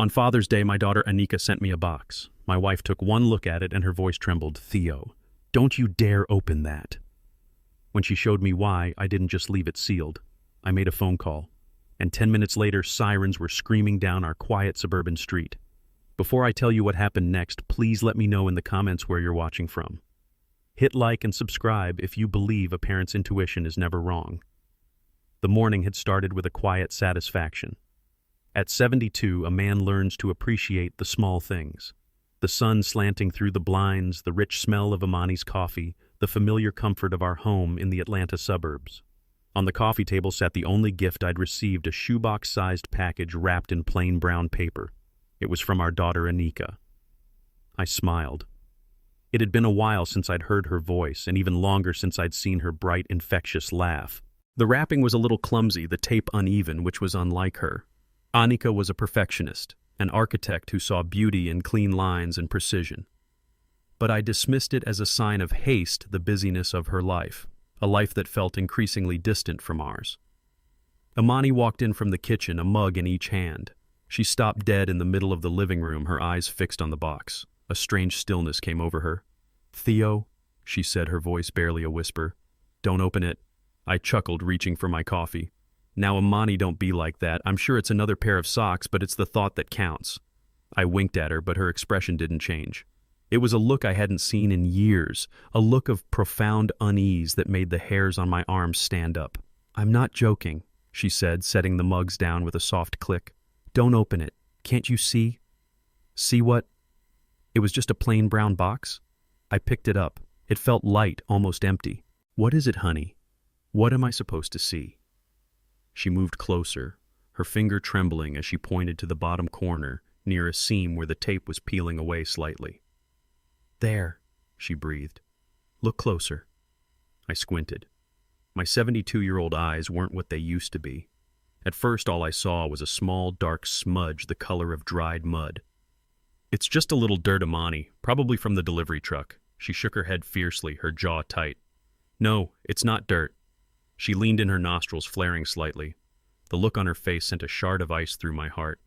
On Father's Day, my daughter Anika sent me a box. My wife took one look at it and her voice trembled. "Theo, don't you dare open that." When she showed me why, I didn't just leave it sealed. I made a phone call, and 10 minutes later, sirens were screaming down our quiet suburban street. Before I tell you what happened next, please let me know in the comments where you're watching from. Hit like and subscribe if you believe a parent's intuition is never wrong. The morning had started with a quiet satisfaction. At 72, a man learns to appreciate the small things. The sun slanting through the blinds, the rich smell of Amani's coffee, the familiar comfort of our home in the Atlanta suburbs. On the coffee table sat the only gift I'd received, a shoebox-sized package wrapped in plain brown paper. It was from our daughter Anika. I smiled. It had been a while since I'd heard her voice, and even longer since I'd seen her bright, infectious laugh. The wrapping was a little clumsy, the tape uneven, which was unlike her. Anika was a perfectionist, an architect who saw beauty in clean lines and precision. But I dismissed it as a sign of haste, the busyness of her life, a life that felt increasingly distant from ours. Amani walked in from the kitchen, a mug in each hand. She stopped dead in the middle of the living room, her eyes fixed on the box. A strange stillness came over her. "Theo," she said, her voice barely a whisper. "Don't open it." I chuckled, reaching for my coffee. "Now, Amani, don't be like that. I'm sure it's another pair of socks, but it's the thought that counts." I winked at her, but her expression didn't change. It was a look I hadn't seen in years, a look of profound unease that made the hairs on my arms stand up. "I'm not joking," she said, setting the mugs down with a soft click. "Don't open it. Can't you see?" "See what?" It was just a plain brown box. I picked it up. It felt light, almost empty. "What is it, honey? What am I supposed to see?" She moved closer, her finger trembling as she pointed to the bottom corner, near a seam where the tape was peeling away slightly. "There," she breathed. "Look closer." I squinted. My 72-year-old eyes weren't what they used to be. At first, all I saw was a small, dark smudge the color of dried mud. "It's just a little dirt, Amani, probably from the delivery truck." She shook her head fiercely, her jaw tight. "No, it's not dirt." She leaned in, her nostrils flaring slightly. The look on her face sent a shard of ice through my heart.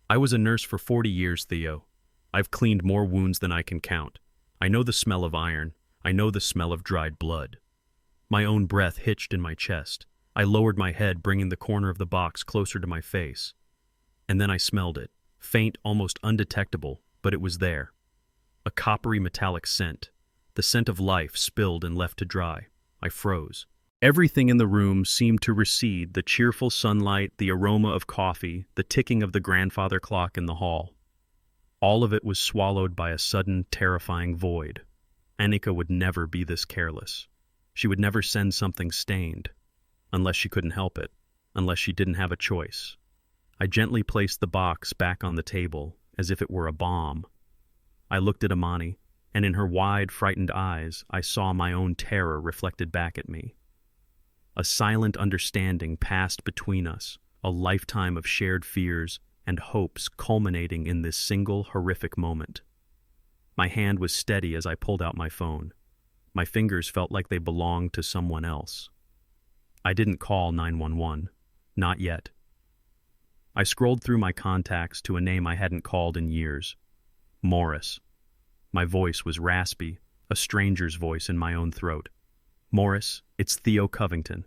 "I was a nurse for 40 years, Theo. I've cleaned more wounds than I can count. I know the smell of iron. I know the smell of dried blood." My own breath hitched in my chest. I lowered my head, bringing the corner of the box closer to my face. And then I smelled it. Faint, almost undetectable, but it was there. A coppery metallic scent. The scent of life spilled and left to dry. I froze. Everything in the room seemed to recede, the cheerful sunlight, the aroma of coffee, the ticking of the grandfather clock in the hall. All of it was swallowed by a sudden, terrifying void. Anika would never be this careless. She would never send something stained. Unless she couldn't help it. Unless she didn't have a choice. I gently placed the box back on the table, as if it were a bomb. I looked at Amani, and in her wide, frightened eyes, I saw my own terror reflected back at me. A silent understanding passed between us, a lifetime of shared fears and hopes culminating in this single horrific moment. My hand was steady as I pulled out my phone. My fingers felt like they belonged to someone else. I didn't call 911. Not yet. I scrolled through my contacts to a name I hadn't called in years. Morris. My voice was raspy, a stranger's voice in my own throat. "Morris, it's Theo Covington.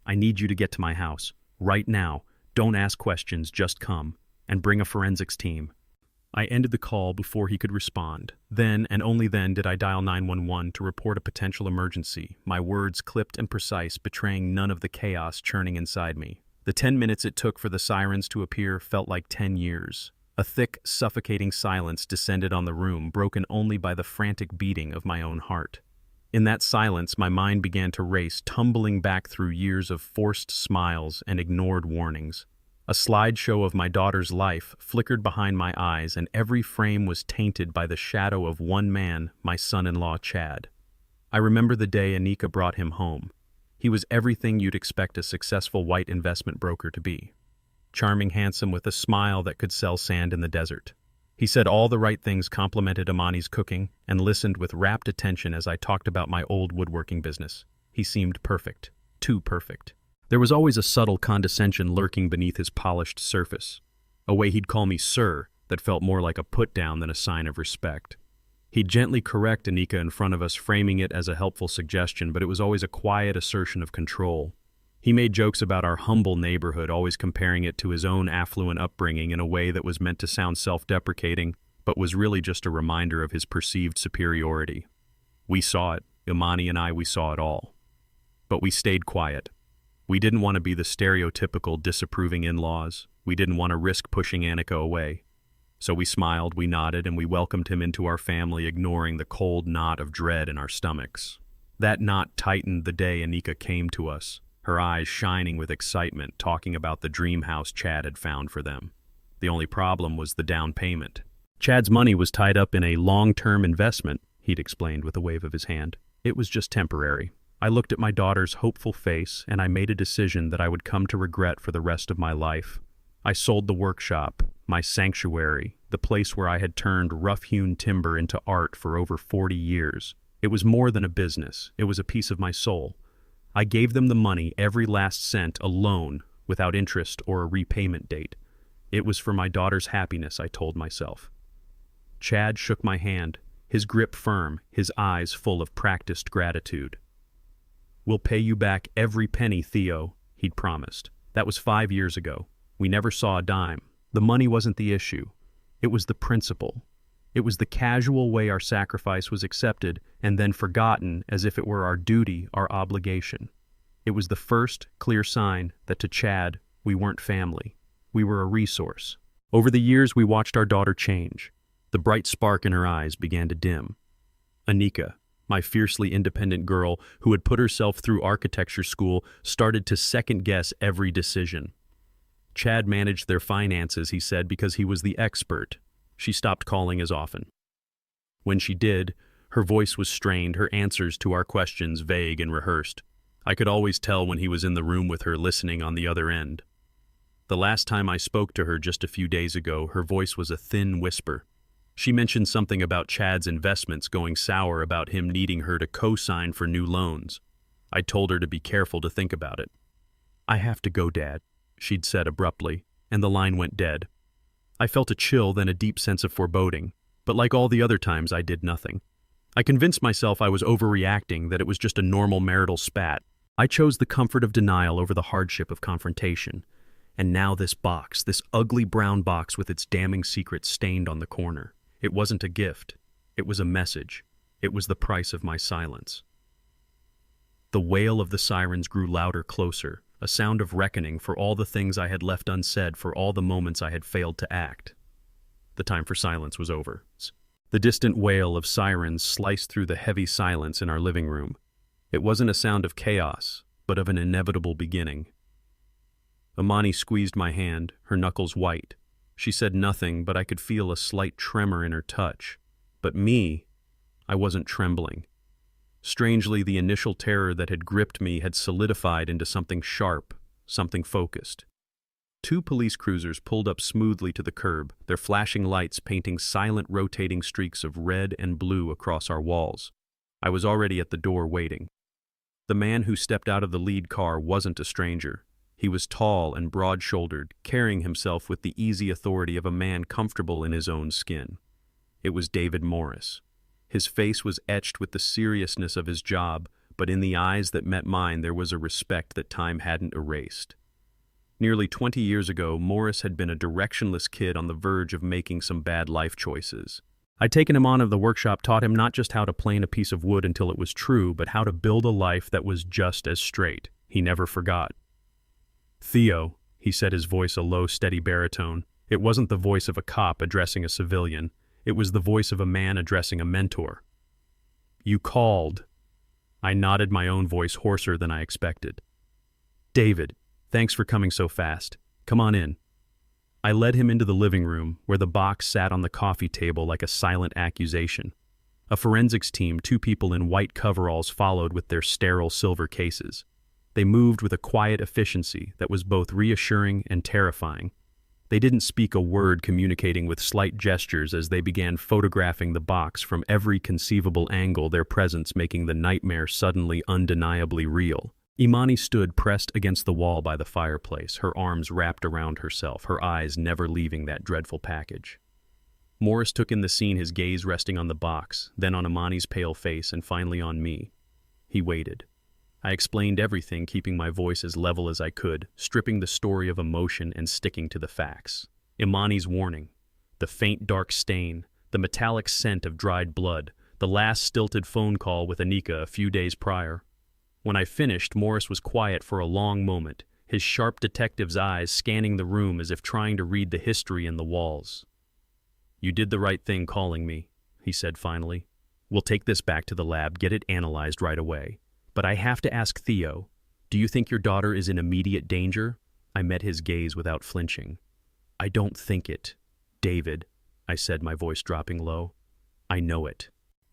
I need you to get to my house. Right now. Don't ask questions, just come. And bring a forensics team." I ended the call before he could respond. Then, and only then, did I dial 911 to report a potential emergency, my words clipped and precise, betraying none of the chaos churning inside me. The 10 minutes it took for the sirens to appear felt like 10 years. A thick, suffocating silence descended on the room, broken only by the frantic beating of my own heart. In that silence, my mind began to race, tumbling back through years of forced smiles and ignored warnings. A slideshow of my daughter's life flickered behind my eyes, and every frame was tainted by the shadow of one man, my son-in-law Chad. I remember the day Anika brought him home. He was everything you'd expect a successful white investment broker to be. Charming, handsome, with a smile that could sell sand in the desert. He said all the right things, complimented Amani's cooking, and listened with rapt attention as I talked about my old woodworking business. He seemed perfect. Too perfect. There was always a subtle condescension lurking beneath his polished surface. a way he'd call me sir that felt more like a put-down than a sign of respect. He'd gently correct Anika in front of us, framing it as a helpful suggestion, but it was always a quiet assertion of control. He made jokes about our humble neighborhood, always comparing it to his own affluent upbringing in a way that was meant to sound self-deprecating, but was really just a reminder of his perceived superiority. We saw it, Imani and I, we saw it all. But we stayed quiet. We didn't want to be the stereotypical disapproving in-laws. We didn't want to risk pushing Anika away. So we smiled, we nodded, and we welcomed him into our family, ignoring the cold knot of dread in our stomachs. That knot tightened the day Anika came to us, her eyes shining with excitement, talking about the dream house Chad had found for them. The only problem was the down payment. Chad's money was tied up in a long-term investment, he'd explained with a wave of his hand. It was just temporary. I looked at my daughter's hopeful face, and I made a decision that I would come to regret for the rest of my life. I sold the workshop, my sanctuary, the place where I had turned rough-hewn timber into art for over 40 years. It was more than a business. It was a piece of my soul. I gave them the money, every last cent, a loan, without interest or a repayment date. It was for my daughter's happiness, I told myself. Chad shook my hand, his grip firm, his eyes full of practiced gratitude. "We'll pay you back every penny, Theo," he'd promised. That was 5 years ago. We never saw a dime. The money wasn't the issue. It was the principle. It was the casual way our sacrifice was accepted and then forgotten as if it were our duty, our obligation. It was the first clear sign that to Chad, we weren't family. We were a resource. Over the years, we watched our daughter change. The bright spark in her eyes began to dim. Anika, my fiercely independent girl who had put herself through architecture school, started to second-guess every decision. Chad managed their finances, he said, because he was the expert. She stopped calling as often. When she did, her voice was strained, her answers to our questions vague and rehearsed. I could always tell when he was in the room with her, listening on the other end. The last time I spoke to her just a few days ago, her voice was a thin whisper. She mentioned something about Chad's investments going sour, about him needing her to co-sign for new loans. I told her to be careful to think about it. "I have to go, Dad," she'd said abruptly, and the line went dead. I felt a chill, then a deep sense of foreboding, but like all the other times, I did nothing. I convinced myself I was overreacting, that it was just a normal marital spat. I chose the comfort of denial over the hardship of confrontation. And now this box, this ugly brown box with its damning secrets stained on the corner. It wasn't a gift. It was a message. It was the price of my silence. The wail of the sirens grew louder, closer, a sound of reckoning for all the things I had left unsaid, for all the moments I had failed to act. The time for silence was over. The distant wail of sirens sliced through the heavy silence in our living room. It wasn't a sound of chaos, but of an inevitable beginning. Imani squeezed my hand, her knuckles white. She said nothing, but I could feel a slight tremor in her touch. But me, I wasn't trembling. Strangely, the initial terror that had gripped me had solidified into something sharp, something focused. 2 police cruisers pulled up smoothly to the curb, their flashing lights painting silent rotating streaks of red and blue across our walls. I was already at the door waiting. The man who stepped out of the lead car wasn't a stranger. He was tall and broad-shouldered, carrying himself with the easy authority of a man comfortable in his own skin. It was David Morris. His face was etched with the seriousness of his job, but in the eyes that met mine there was a respect that time hadn't erased. Nearly 20 years ago, Morris had been a directionless kid on the verge of making some bad life choices. I'd taken him on of the workshop, taught him not just how to plane a piece of wood until it was true, but how to build a life that was just as straight. He never forgot. "Theo," he said, his voice a low, steady baritone. It wasn't the voice of a cop addressing a civilian. It was the voice of a man addressing a mentor. "You called." I nodded, my own voice hoarser than I expected. "David, thanks for coming so fast. Come on in." I led him into the living room, where the box sat on the coffee table like a silent accusation. A forensics team, 2 people in white coveralls, followed with their sterile silver cases. They moved with a quiet efficiency that was both reassuring and terrifying. They didn't speak a word, communicating with slight gestures as they began photographing the box from every conceivable angle, their presence making the nightmare suddenly undeniably real. Imani stood pressed against the wall by the fireplace, her arms wrapped around herself, her eyes never leaving that dreadful package. Morris took in the scene, his gaze resting on the box, then on Imani's pale face, and finally on me. He waited. I explained everything, keeping my voice as level as I could, stripping the story of emotion and sticking to the facts. Imani's warning, the faint dark stain, the metallic scent of dried blood, the last stilted phone call with Anika a few days prior. When I finished, Morris was quiet for a long moment, his sharp detective's eyes scanning the room as if trying to read the history in the walls. "You did the right thing calling me," he said finally. "We'll take this back to the lab, get it analyzed right away. But I have to ask Theo, do you think your daughter is in immediate danger?" I met his gaze without flinching. "I don't think it, David," I said, my voice dropping low. "I know it."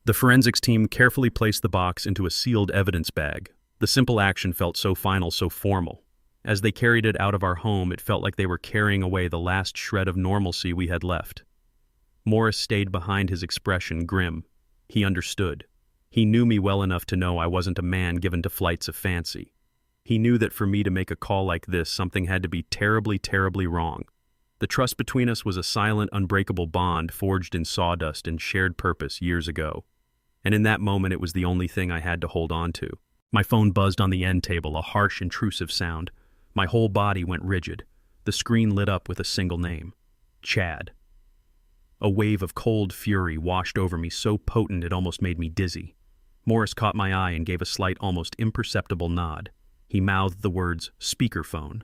The forensics team carefully placed the box into a sealed evidence bag. The simple action felt so final, so formal. As they carried it out of our home, it felt like they were carrying away the last shred of normalcy we had left. Morris stayed behind, his expression grim. He understood. He knew me well enough to know I wasn't a man given to flights of fancy. He knew that for me to make a call like this, something had to be terribly, terribly wrong. The trust between us was a silent, unbreakable bond forged in sawdust and shared purpose years ago. And in that moment, it was the only thing I had to hold on to. My phone buzzed on the end table, a harsh, intrusive sound. My whole body went rigid. The screen lit up with a single name: Chad. A wave of cold fury washed over me, so potent it almost made me dizzy. Morris caught my eye and gave a slight, almost imperceptible nod. He mouthed the words, "speakerphone."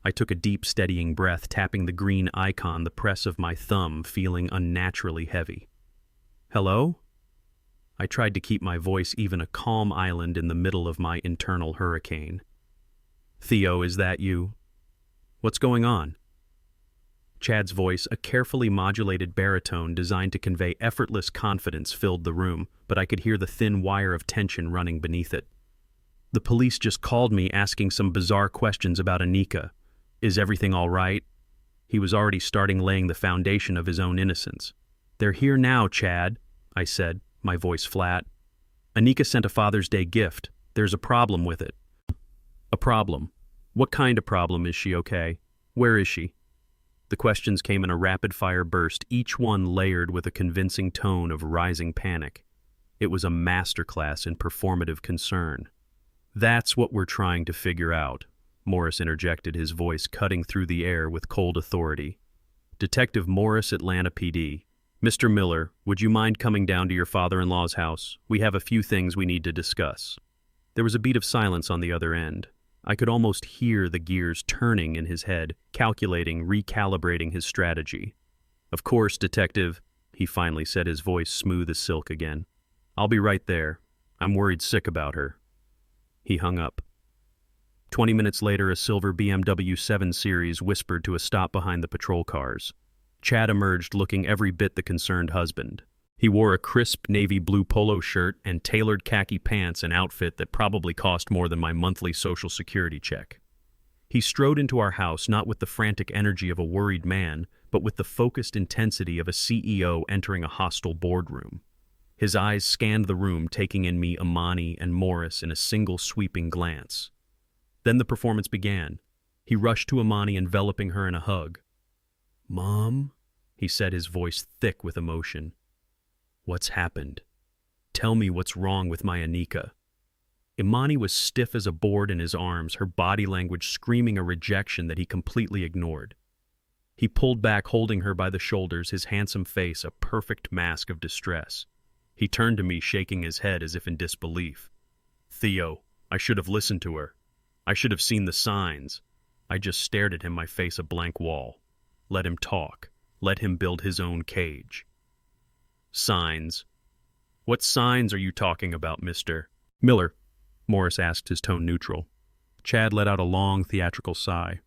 I took a deep, steadying breath, tapping the green icon, the press of my thumb feeling unnaturally heavy. "Hello?" I tried to keep my voice even, a calm island in the middle of my internal hurricane. "Theo, is that you? What's going on?" Chad's voice, a carefully modulated baritone designed to convey effortless confidence, filled the room, but I could hear the thin wire of tension running beneath it. "The police just called me asking some bizarre questions about Anika. Is everything all right?" He was already starting laying the foundation of his own innocence. "They're here now, Chad," I said, my voice flat. "Anika sent a Father's Day gift. There's a problem with it." "A problem? What kind of problem? Is she okay? Where is she?" The questions came in a rapid-fire burst, each one layered with a convincing tone of rising panic. It was a masterclass in performative concern. "That's what we're trying to figure out," Morris interjected, his voice cutting through the air with cold authority. "Detective Morris, Atlanta PD. Mr. Miller, would you mind coming down to your father-in-law's house? We have a few things we need to discuss." There was a beat of silence on the other end. I could almost hear the gears turning in his head, calculating, recalibrating his strategy. "Of course, Detective," he finally said, his voice smooth as silk again. "I'll be right there. I'm worried sick about her." He hung up. 20 minutes later, a silver BMW 7 Series whispered to a stop behind the patrol cars. Chad emerged looking every bit the concerned husband. He wore a crisp navy blue polo shirt and tailored khaki pants, an outfit that probably cost more than my monthly Social Security check. He strode into our house not with the frantic energy of a worried man, but with the focused intensity of a CEO entering a hostile boardroom. His eyes scanned the room, taking in me, Imani, and Morris in a single sweeping glance. Then the performance began. He rushed to Imani, enveloping her in a hug. "Mom," he said, his voice thick with emotion. "What's happened? Tell me what's wrong with my Anika." Imani was stiff as a board in his arms, her body language screaming a rejection that he completely ignored. He pulled back, holding her by the shoulders, his handsome face a perfect mask of distress. He turned to me, shaking his head as if in disbelief. "Theo, I should have listened to her. I should have seen the signs." I just stared at him, my face a blank wall. Let him talk. Let him build his own cage. "Signs? What signs are you talking about, Mr. Miller?" Morris asked, his tone neutral. Chad let out a long, theatrical sigh.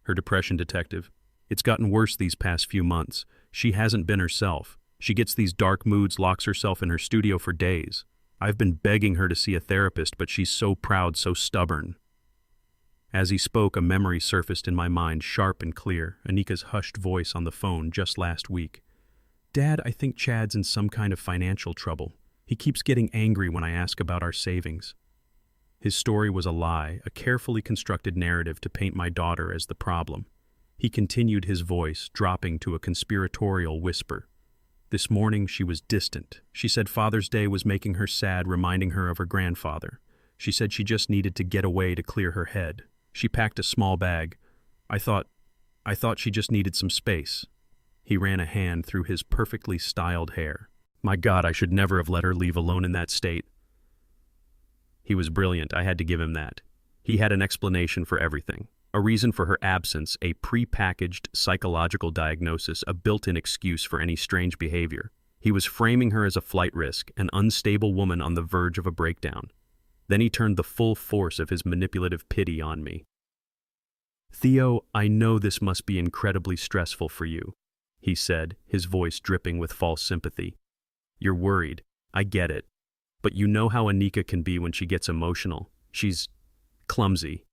"Her depression, Detective. It's gotten worse these past few months. She hasn't been herself. She gets these dark moods, locks herself in her studio for days. I've been begging her to see a therapist, but she's so proud, so stubborn." As he spoke, a memory surfaced in my mind, sharp and clear, Anika's hushed voice on the phone just last week. "Dad, I think Chad's in some kind of financial trouble. He keeps getting angry when I ask about our savings." His story was a lie, a carefully constructed narrative to paint my daughter as the problem. He continued, his voice dropping to a conspiratorial whisper. This morning she was distant. She said Father's Day was making her sad, reminding her of her grandfather. She said she just needed to get away to clear her head. She packed a small bag. I thought she just needed some space. He ran a hand through his perfectly styled hair. My God, I should never have let her leave alone in that state. He was brilliant, I had to give him that. He had an explanation for everything. A reason for her absence, a pre-packaged psychological diagnosis, a built-in excuse for any strange behavior. He was framing her as a flight risk, an unstable woman on the verge of a breakdown. Then he turned the full force of his manipulative pity on me. Theo, I know this must be incredibly stressful for you, he said, his voice dripping with false sympathy. You're worried. I get it. But you know how Anika can be when she gets emotional. She's clumsy.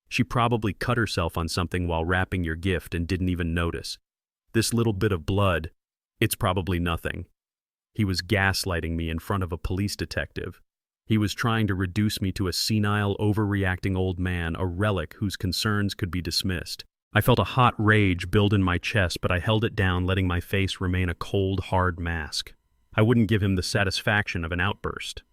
She probably cut herself on something while wrapping your gift and didn't even notice. This little bit of blood, it's probably nothing. He was gaslighting me in front of a police detective. He was trying to reduce me to a senile, overreacting old man, a relic whose concerns could be dismissed. I felt a hot rage build in my chest, but I held it down, letting my face remain a cold, hard mask. I wouldn't give him the satisfaction of an outburst.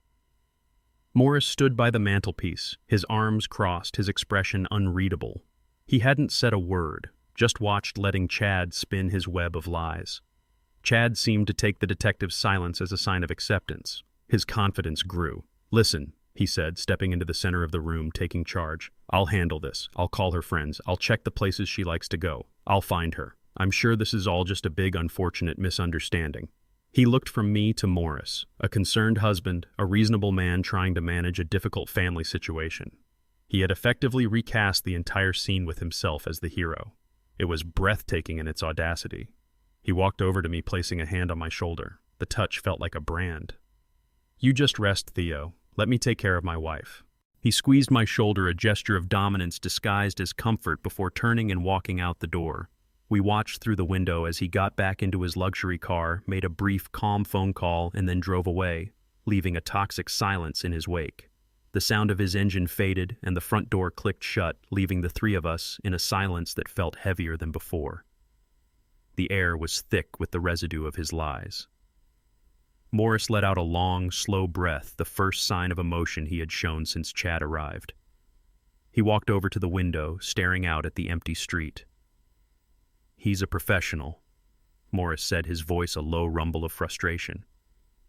Morris stood by the mantelpiece, his arms crossed, his expression unreadable. He hadn't said a word, just watched, letting Chad spin his web of lies. Chad seemed to take the detective's silence as a sign of acceptance. His confidence grew. Listen, he said, stepping into the center of the room, taking charge. I'll handle this. I'll call her friends. I'll check the places she likes to go. I'll find her. I'm sure this is all just a big, unfortunate misunderstanding. He looked from me to Morris, a concerned husband, a reasonable man trying to manage a difficult family situation. He had effectively recast the entire scene with himself as the hero. It was breathtaking in its audacity. He walked over to me, placing a hand on my shoulder. The touch felt like a brand. You just rest, Theo. Let me take care of my wife. He squeezed my shoulder, a gesture of dominance disguised as comfort, before turning and walking out the door. We watched through the window as he got back into his luxury car, made a brief, calm phone call, and then drove away, leaving a toxic silence in his wake. The sound of his engine faded, and the front door clicked shut, leaving the three of us in a silence that felt heavier than before. The air was thick with the residue of his lies. Morris let out a long, slow breath, the first sign of emotion he had shown since Chad arrived. He walked over to the window, staring out at the empty street. He's a professional, Morris said, his voice a low rumble of frustration.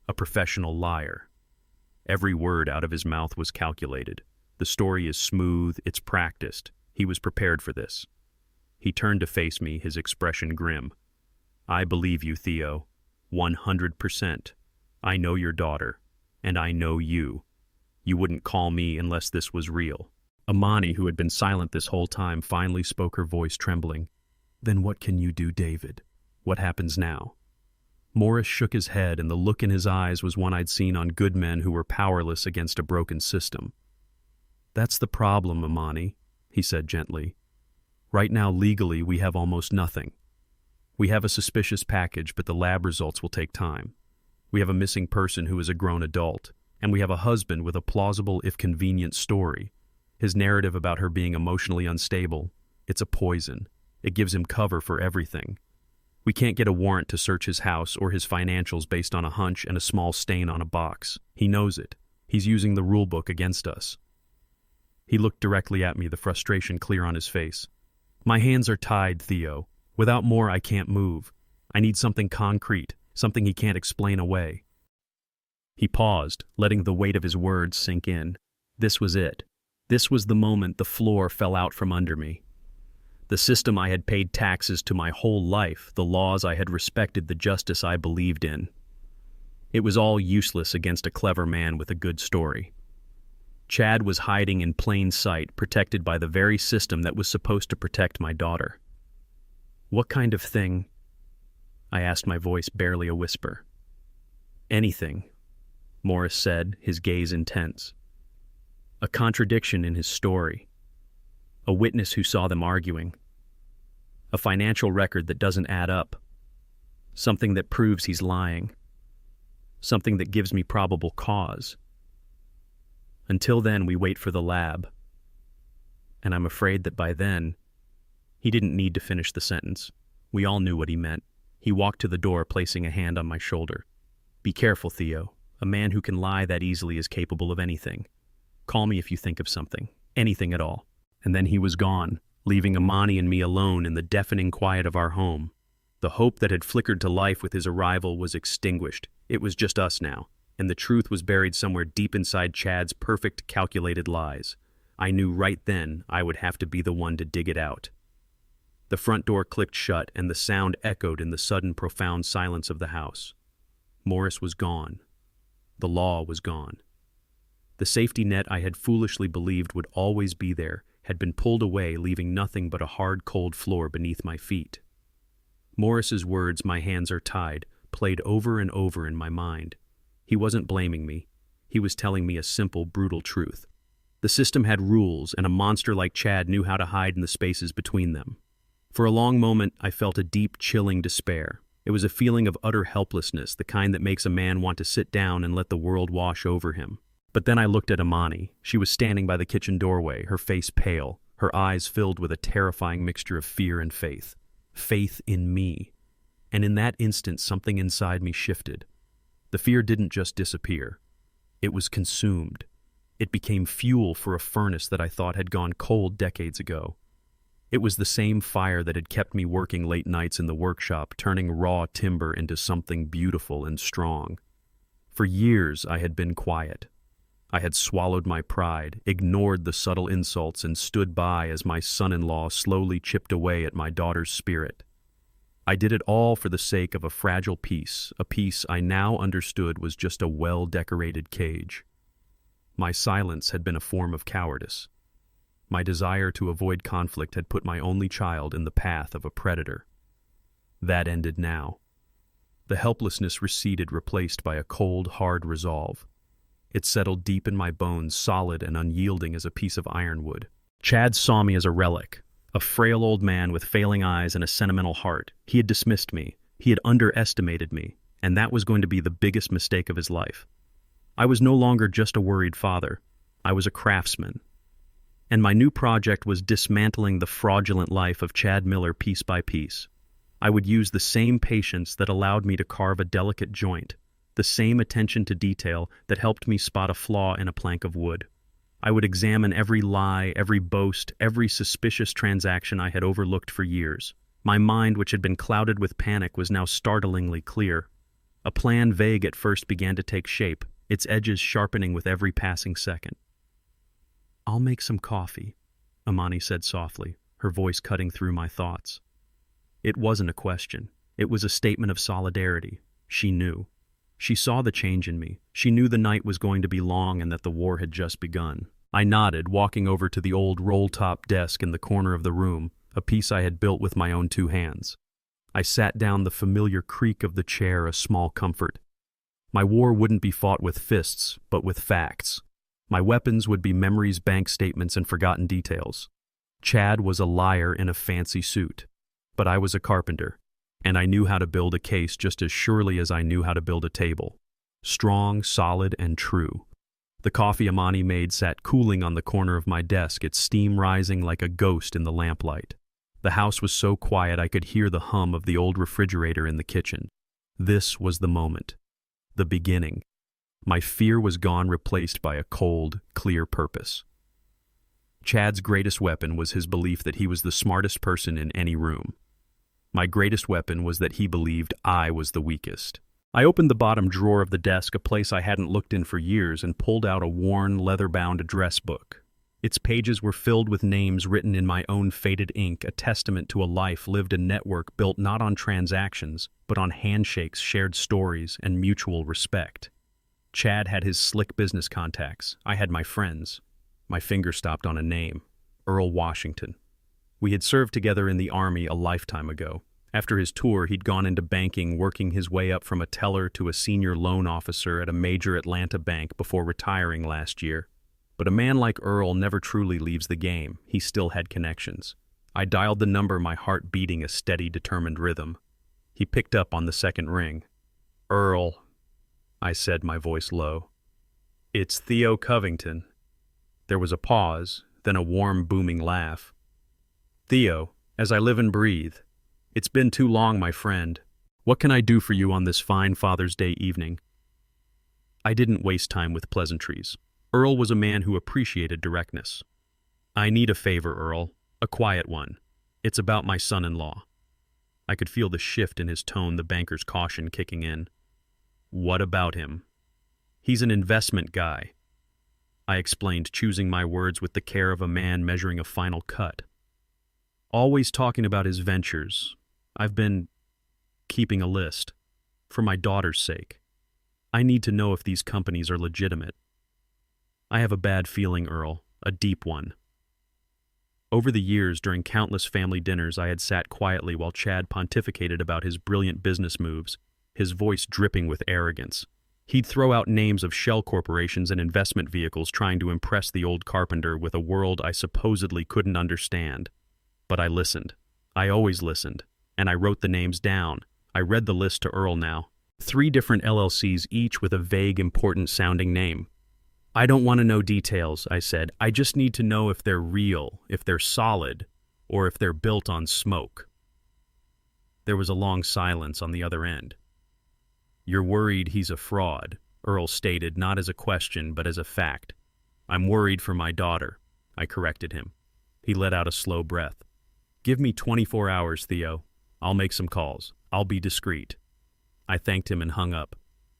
A professional liar. Every word out of his mouth was calculated. The story is smooth, it's practiced. He was prepared for this. He turned to face me, his expression grim. I believe you, Theo. 100%. I know your daughter, and I know you. You wouldn't call me unless this was real. Amani, who had been silent this whole time, finally spoke, her voice trembling. Then what can you do, David? What happens now? Morris shook his head, and the look in his eyes was one I'd seen on good men who were powerless against a broken system. That's the problem, Amani, he said gently. Right now, legally, we have almost nothing. We have a suspicious package, but the lab results will take time. We have a missing person who is a grown adult, and we have a husband with a plausible, if convenient, story. His narrative about her being emotionally unstable, it's a poison. It gives him cover for everything. We can't get a warrant to search his house or his financials based on a hunch and a small stain on a box. He knows it. He's using the rule book against us. He looked directly at me, the frustration clear on his face. My hands are tied, Theo. Without more, I can't move. I need something concrete, something he can't explain away. He paused, letting the weight of his words sink in. This was it. This was the moment the floor fell out from under me. The system I had paid taxes to my whole life, the laws I had respected, the justice I believed in. It was all useless against a clever man with a good story. Chad was hiding in plain sight, protected by the very system that was supposed to protect my daughter. What kind of thing? I asked, my voice barely a whisper. Anything, Morris said, his gaze intense. A contradiction in his story. A witness who saw them arguing. A financial record that doesn't add up. Something that proves he's lying. Something that gives me probable cause. Until then, we wait for the lab. And I'm afraid that by then, he didn't need to finish the sentence. We all knew what he meant. He walked to the door, placing a hand on my shoulder. Be careful, Theo. A man who can lie that easily is capable of anything. Call me if you think of something. Anything at all. And then he was gone, leaving Amani and me alone in the deafening quiet of our home. The hope that had flickered to life with his arrival was extinguished. It was just us now, and the truth was buried somewhere deep inside Chad's perfect, calculated lies. I knew right then I would have to be the one to dig it out. The front door clicked shut, and the sound echoed in the sudden, profound silence of the house. Morris was gone. The law was gone. The safety net I had foolishly believed would always be there had been pulled away, leaving nothing but a hard, cold floor beneath my feet. Morris's words, "My hands are tied," played over and over in my mind. He wasn't blaming me. He was telling me a simple, brutal truth. The system had rules, and a monster like Chad knew how to hide in the spaces between them. For a long moment, I felt a deep, chilling despair. It was a feeling of utter helplessness, the kind that makes a man want to sit down and let the world wash over him. But then I looked at Amani. She was standing by the kitchen doorway, her face pale, her eyes filled with a terrifying mixture of fear and faith. Faith in me. And in that instant, something inside me shifted. The fear didn't just disappear. It was consumed. It became fuel for a furnace that I thought had gone cold decades ago. It was the same fire that had kept me working late nights in the workshop, turning raw timber into something beautiful and strong. For years, I had been quiet. I had swallowed my pride, ignored the subtle insults, and stood by as my son-in-law slowly chipped away at my daughter's spirit. I did it all for the sake of a fragile peace, a peace I now understood was just a well-decorated cage. My silence had been a form of cowardice. My desire to avoid conflict had put my only child in the path of a predator. That ended now. The helplessness receded, replaced by a cold, hard resolve. It settled deep in my bones, solid and unyielding as a piece of ironwood. Chad saw me as a relic, a frail old man with failing eyes and a sentimental heart. He had dismissed me. He had underestimated me, and that was going to be the biggest mistake of his life. I was no longer just a worried father. I was a craftsman. And my new project was dismantling the fraudulent life of Chad Miller piece by piece. I would use the same patience that allowed me to carve a delicate joint, the same attention to detail that helped me spot a flaw in a plank of wood. I would examine every lie, every boast, every suspicious transaction I had overlooked for years. My mind, which had been clouded with panic, was now startlingly clear. A plan vague at first began to take shape, its edges sharpening with every passing second. "I'll make some coffee," Amani said softly, her voice cutting through my thoughts. It wasn't a question. It was a statement of solidarity. She knew. She saw the change in me. She knew the night was going to be long and that the war had just begun. I nodded, walking over to the old roll-top desk in the corner of the room, a piece I had built with my own 2 hands. I sat down, the familiar creak of the chair a small comfort. My war wouldn't be fought with fists, but with facts. My weapons would be memories, bank statements, and forgotten details. Chad was a liar in a fancy suit, but I was a carpenter, and I knew how to build a case just as surely as I knew how to build a table. Strong, solid, and true. The coffee Amani made sat cooling on the corner of my desk, its steam rising like a ghost in the lamplight. The house was so quiet I could hear the hum of the old refrigerator in the kitchen. This was the moment. The beginning. My fear was gone, replaced by a cold, clear purpose. Chad's greatest weapon was his belief that he was the smartest person in any room. My greatest weapon was that he believed I was the weakest. I opened the bottom drawer of the desk, a place I hadn't looked in for years, and pulled out a worn, leather-bound address book. Its pages were filled with names written in my own faded ink, a testament to a life lived, a network built not on transactions, but on handshakes, shared stories, and mutual respect. Chad had his slick business contacts. I had my friends. My finger stopped on a name: Earl Washington. We had served together in the Army a lifetime ago. After his tour, he'd gone into banking, working his way up from a teller to a senior loan officer at a major Atlanta bank before retiring last year. But a man like Earl never truly leaves the game. He still had connections. I dialed the number, my heart beating a steady, determined rhythm. He picked up on the second ring. "Earl," I said, my voice low. "It's Theo Covington." There was a pause, then a warm, booming laugh. "Theo, as I live and breathe, it's been too long, my friend. What can I do for you on this fine Father's Day evening?" I didn't waste time with pleasantries. Earl was a man who appreciated directness. "I need a favor, Earl. A quiet one. It's about my son-in-law." I could feel the shift in his tone, the banker's caution kicking in. "What about him?" "He's an investment guy," I explained, choosing my words with the care of a man measuring a final cut. "Always talking about his ventures. I've been keeping a list. For my daughter's sake. I need to know if these companies are legitimate. I have a bad feeling, Earl, a deep one." Over the years, during countless family dinners, I had sat quietly while Chad pontificated about his brilliant business moves, his voice dripping with arrogance. He'd throw out names of shell corporations and investment vehicles trying to impress the old carpenter with a world I supposedly couldn't understand. But I listened. I always listened. And I wrote the names down. I read the list to Earl now. 3 different LLCs, each with a vague, important-sounding name. "I don't want to know details," I said. "I just need to know if they're real, if they're solid, or if they're built on smoke." There was a long silence on the other end. "You're worried he's a fraud," Earl stated, not as a question, but as a fact. "I'm worried for my daughter," I corrected him. He let out a slow breath. "Give me 24 hours, Theo. I'll make some calls. I'll be discreet." I thanked him and hung up.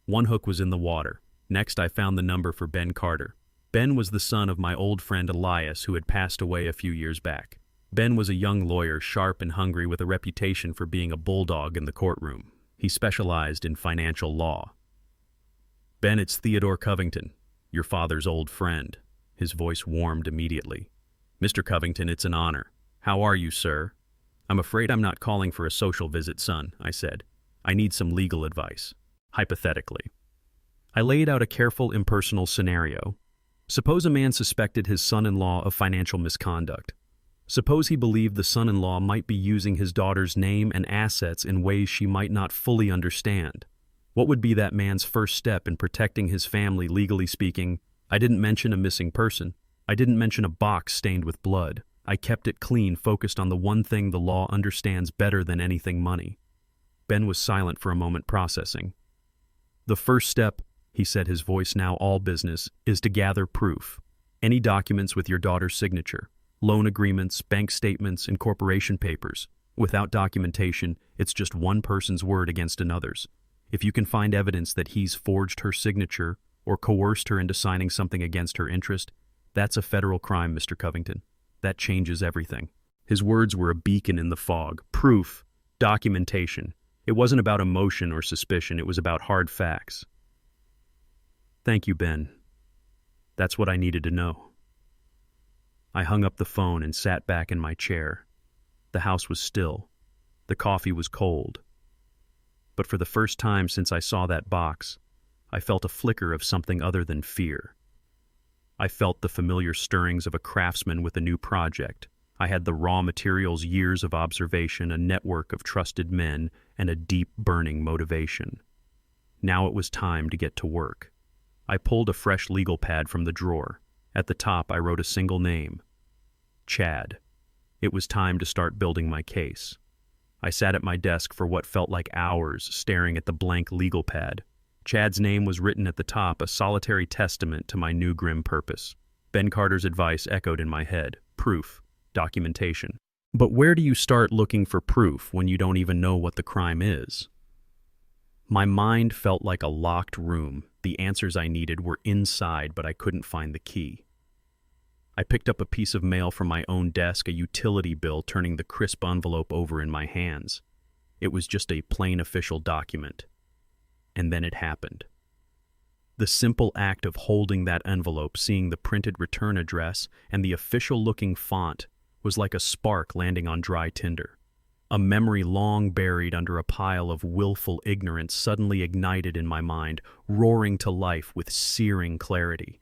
One hook was in the water. Next, I found the number for Ben Carter. Ben was the son of my old friend Elias, who had passed away a few years back. Ben was a young lawyer, sharp and hungry, with a reputation for being a bulldog in the courtroom. He specialized in financial law. "Ben, it's Theodore Covington, your father's old friend." His voice warmed immediately. "Mr. Covington, it's an honor. How are you, sir?" "I'm afraid I'm not calling for a social visit, son," I said. "I need some legal advice, hypothetically." I laid out a careful, impersonal scenario. Suppose a man suspected his son-in-law of financial misconduct. Suppose he believed the son-in-law might be using his daughter's name and assets in ways she might not fully understand. What would be that man's first step in protecting his family, legally speaking? I didn't mention a missing person. I didn't mention a box stained with blood. I kept it clean, focused on the one thing the law understands better than anything: money. Ben was silent for a moment, processing. "The first step," he said, his voice now all business, "is to gather proof. Any documents with your daughter's signature. Loan agreements, bank statements, incorporation papers. Without documentation, it's just one person's word against another's. If you can find evidence that he's forged her signature or coerced her into signing something against her interest, that's a federal crime, Mr. Covington. That changes everything." His words were a beacon in the fog. Proof, documentation. It wasn't about emotion or suspicion, it was about hard facts. "Thank you, Ben. That's what I needed to know." I hung up the phone and sat back in my chair. The house was still. The coffee was cold. But for the first time since I saw that box, I felt a flicker of something other than fear. I felt the familiar stirrings of a craftsman with a new project. I had the raw materials, years of observation, a network of trusted men, and a deep, burning motivation. Now it was time to get to work. I pulled a fresh legal pad from the drawer. At the top, I wrote a single name: Chad. It was time to start building my case. I sat at my desk for what felt like hours, staring at the blank legal pad. Chad's name was written at the top, a solitary testament to my new grim purpose. Ben Carter's advice echoed in my head: proof, documentation. But where do you start looking for proof when you don't even know what the crime is? My mind felt like a locked room. The answers I needed were inside, but I couldn't find the key. I picked up a piece of mail from my own desk, a utility bill, turning the crisp envelope over in my hands. It was just a plain official document. And then it happened. The simple act of holding that envelope, seeing the printed return address and the official-looking font, was like a spark landing on dry tinder. A memory long buried under a pile of willful ignorance suddenly ignited in my mind, roaring to life with searing clarity.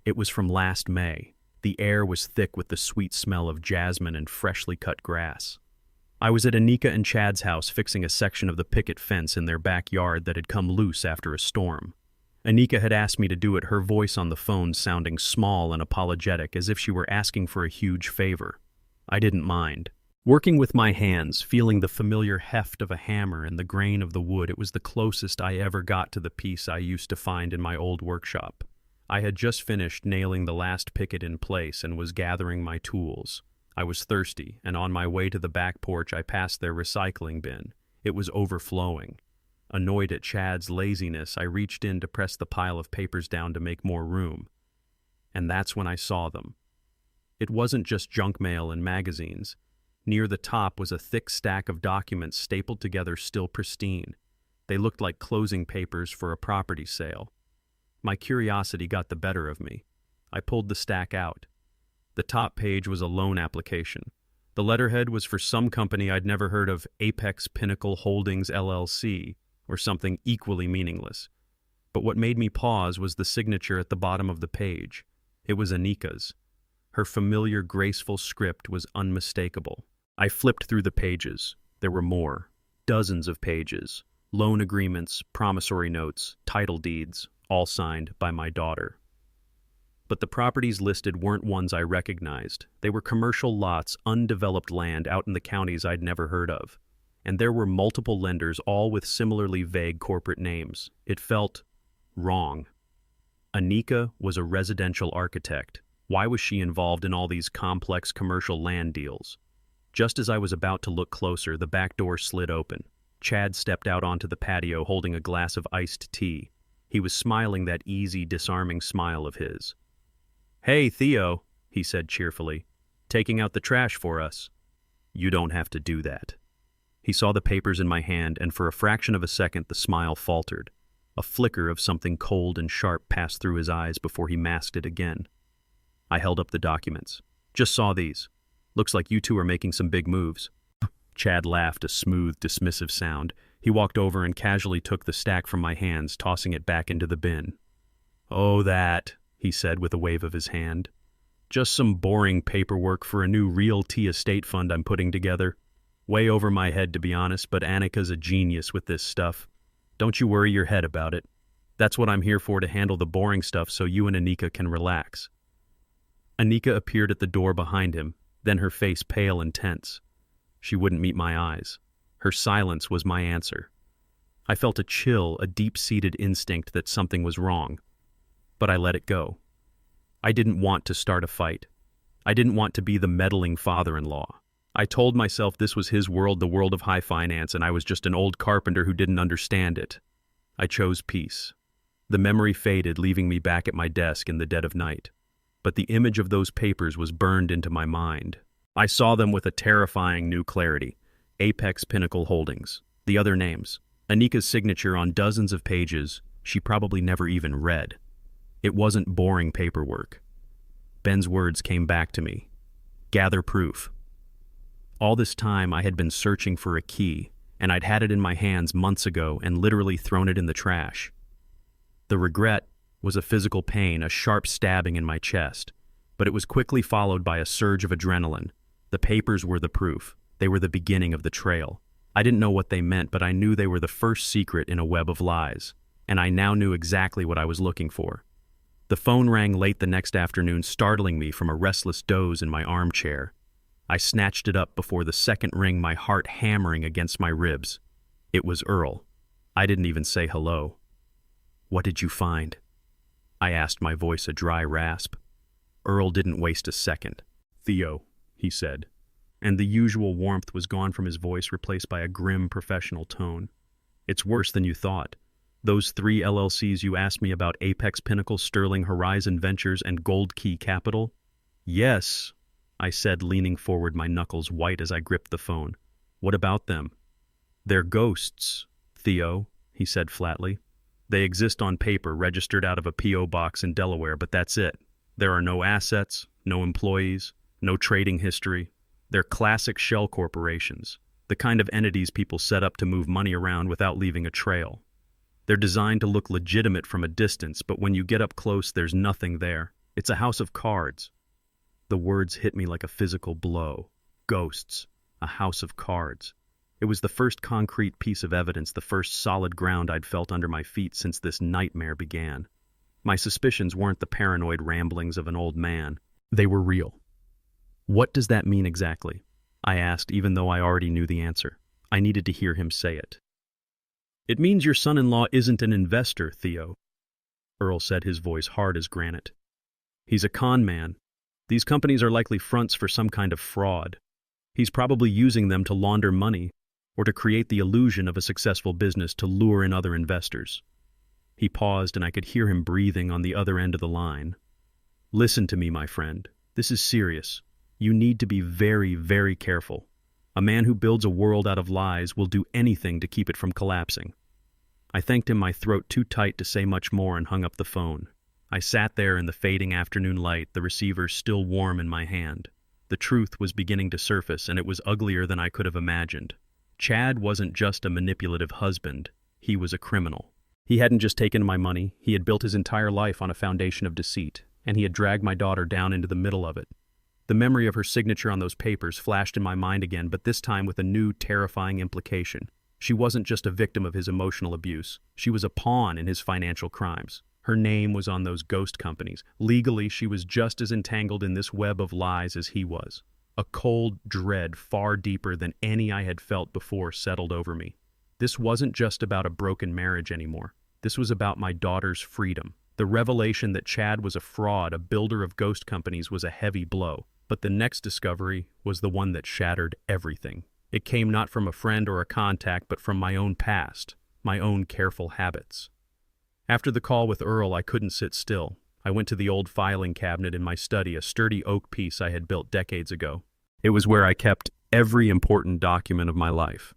It was from last May. The air was thick with the sweet smell of jasmine and freshly cut grass. I was at Anika and Chad's house fixing a section of the picket fence in their backyard that had come loose after a storm. Anika had asked me to do it, her voice on the phone sounding small and apologetic, as if she were asking for a huge favor. I didn't mind. Working with my hands, feeling the familiar heft of a hammer and the grain of the wood, it was the closest I ever got to the piece I used to find in my old workshop. I had just finished nailing the last picket in place and was gathering my tools. I was thirsty, and on my way to the back porch I passed their recycling bin. It was overflowing. Annoyed at Chad's laziness, I reached in to press the pile of papers down to make more room. And that's when I saw them. It wasn't just junk mail and magazines. Near the top was a thick stack of documents stapled together, still pristine. They looked like closing papers for a property sale. My curiosity got the better of me. I pulled the stack out. The top page was a loan application. The letterhead was for some company I'd never heard of, Apex Pinnacle Holdings LLC, or something equally meaningless. But what made me pause was the signature at the bottom of the page. It was Anika's. Her familiar, graceful script was unmistakable. I flipped through the pages. There were more. Dozens of pages. Loan agreements, promissory notes, title deeds, all signed by my daughter. But the properties listed weren't ones I recognized. They were commercial lots, undeveloped land out in the counties I'd never heard of. And there were multiple lenders, all with similarly vague corporate names. It felt wrong. Anika was a residential architect. Why was she involved in all these complex commercial land deals? Just as I was about to look closer, the back door slid open. Chad stepped out onto the patio holding a glass of iced tea. He was smiling that easy, disarming smile of his. "Hey, Theo," he said cheerfully. "Taking out the trash for us." "You don't have to do that." He saw the papers in my hand, and for a fraction of a second the smile faltered. A flicker of something cold and sharp passed through his eyes before he masked it again. I held up the documents. "Just saw these. Looks like you two are making some big moves." Chad laughed, a smooth, dismissive sound. He walked over and casually took the stack from my hands, tossing it back into the bin. "Oh, that," he said with a wave of his hand. "Just some boring paperwork for a new realty estate fund I'm putting together. Way over my head, to be honest, but Anika's a genius with this stuff. Don't you worry your head about it. That's what I'm here for, to handle the boring stuff so you and Anika can relax." Anika appeared at the door behind him, then her face pale and tense. She wouldn't meet my eyes. Her silence was my answer. I felt a chill, a deep-seated instinct that something was wrong. But I let it go. I didn't want to start a fight. I didn't want to be the meddling father-in-law. I told myself this was his world, the world of high finance, and I was just an old carpenter who didn't understand it. I chose peace. The memory faded, leaving me back at my desk in the dead of night. But the image of those papers was burned into my mind. I saw them with a terrifying new clarity. Apex Pinnacle Holdings. The other names. Anika's signature on dozens of pages she probably never even read. It wasn't boring paperwork. Ben's words came back to me. Gather proof. All this time I had been searching for a key, and I'd had it in my hands months ago and literally thrown it in the trash. The regret was a physical pain, a sharp stabbing in my chest, but it was quickly followed by a surge of adrenaline. The papers were the proof. They were the beginning of the trail. I didn't know what they meant, but I knew they were the first secret in a web of lies, and I now knew exactly what I was looking for. The phone rang late the next afternoon, startling me from a restless doze in my armchair. I snatched it up before the second ring, my heart hammering against my ribs. It was Earl. I didn't even say hello. "What did you find?" I asked, my voice a dry rasp. Earl didn't waste a second. "Theo," he said, and the usual warmth was gone from his voice, replaced by a grim professional tone. "It's worse than you thought. Those 3 LLCs you asked me about, Apex Pinnacle, Sterling Horizon Ventures, and Gold Key Capital?" "Yes," I said, leaning forward, my knuckles white as I gripped the phone. "What about them?" "They're ghosts, Theo," he said flatly. "They exist on paper, registered out of a P.O. box in Delaware, but that's it. There are no assets, no employees, no trading history. They're classic shell corporations, the kind of entities people set up to move money around without leaving a trail. They're designed to look legitimate from a distance, but when you get up close, there's nothing there. It's a house of cards." The words hit me like a physical blow. Ghosts. A house of cards. It was the first concrete piece of evidence, the first solid ground I'd felt under my feet since this nightmare began. My suspicions weren't the paranoid ramblings of an old man. They were real. "What does that mean exactly?" I asked, even though I already knew the answer. I needed to hear him say it. "It means your son-in-law isn't an investor, Theo," Earl said, his voice hard as granite. "He's a con man. These companies are likely fronts for some kind of fraud. He's probably using them to launder money or to create the illusion of a successful business to lure in other investors." He paused, and I could hear him breathing on the other end of the line. "Listen to me, my friend. This is serious. You need to be very, very careful. A man who builds a world out of lies will do anything to keep it from collapsing." I thanked him, my throat too tight to say much more, and hung up the phone. I sat there in the fading afternoon light, the receiver still warm in my hand. The truth was beginning to surface, and it was uglier than I could have imagined. Chad wasn't just a manipulative husband. He was a criminal. He hadn't just taken my money. He had built his entire life on a foundation of deceit, and he had dragged my daughter down into the middle of it. The memory of her signature on those papers flashed in my mind again, but this time with a new, terrifying implication. She wasn't just a victim of his emotional abuse. She was a pawn in his financial crimes. Her name was on those ghost companies. Legally, she was just as entangled in this web of lies as he was. A cold dread far deeper than any I had felt before settled over me. This wasn't just about a broken marriage anymore. This was about my daughter's freedom. The revelation that Chad was a fraud, a builder of ghost companies, was a heavy blow. But the next discovery was the one that shattered everything. It came not from a friend or a contact, but from my own past, my own careful habits. After the call with Earl, I couldn't sit still. I went to the old filing cabinet in my study, a sturdy oak piece I had built decades ago. It was where I kept every important document of my life.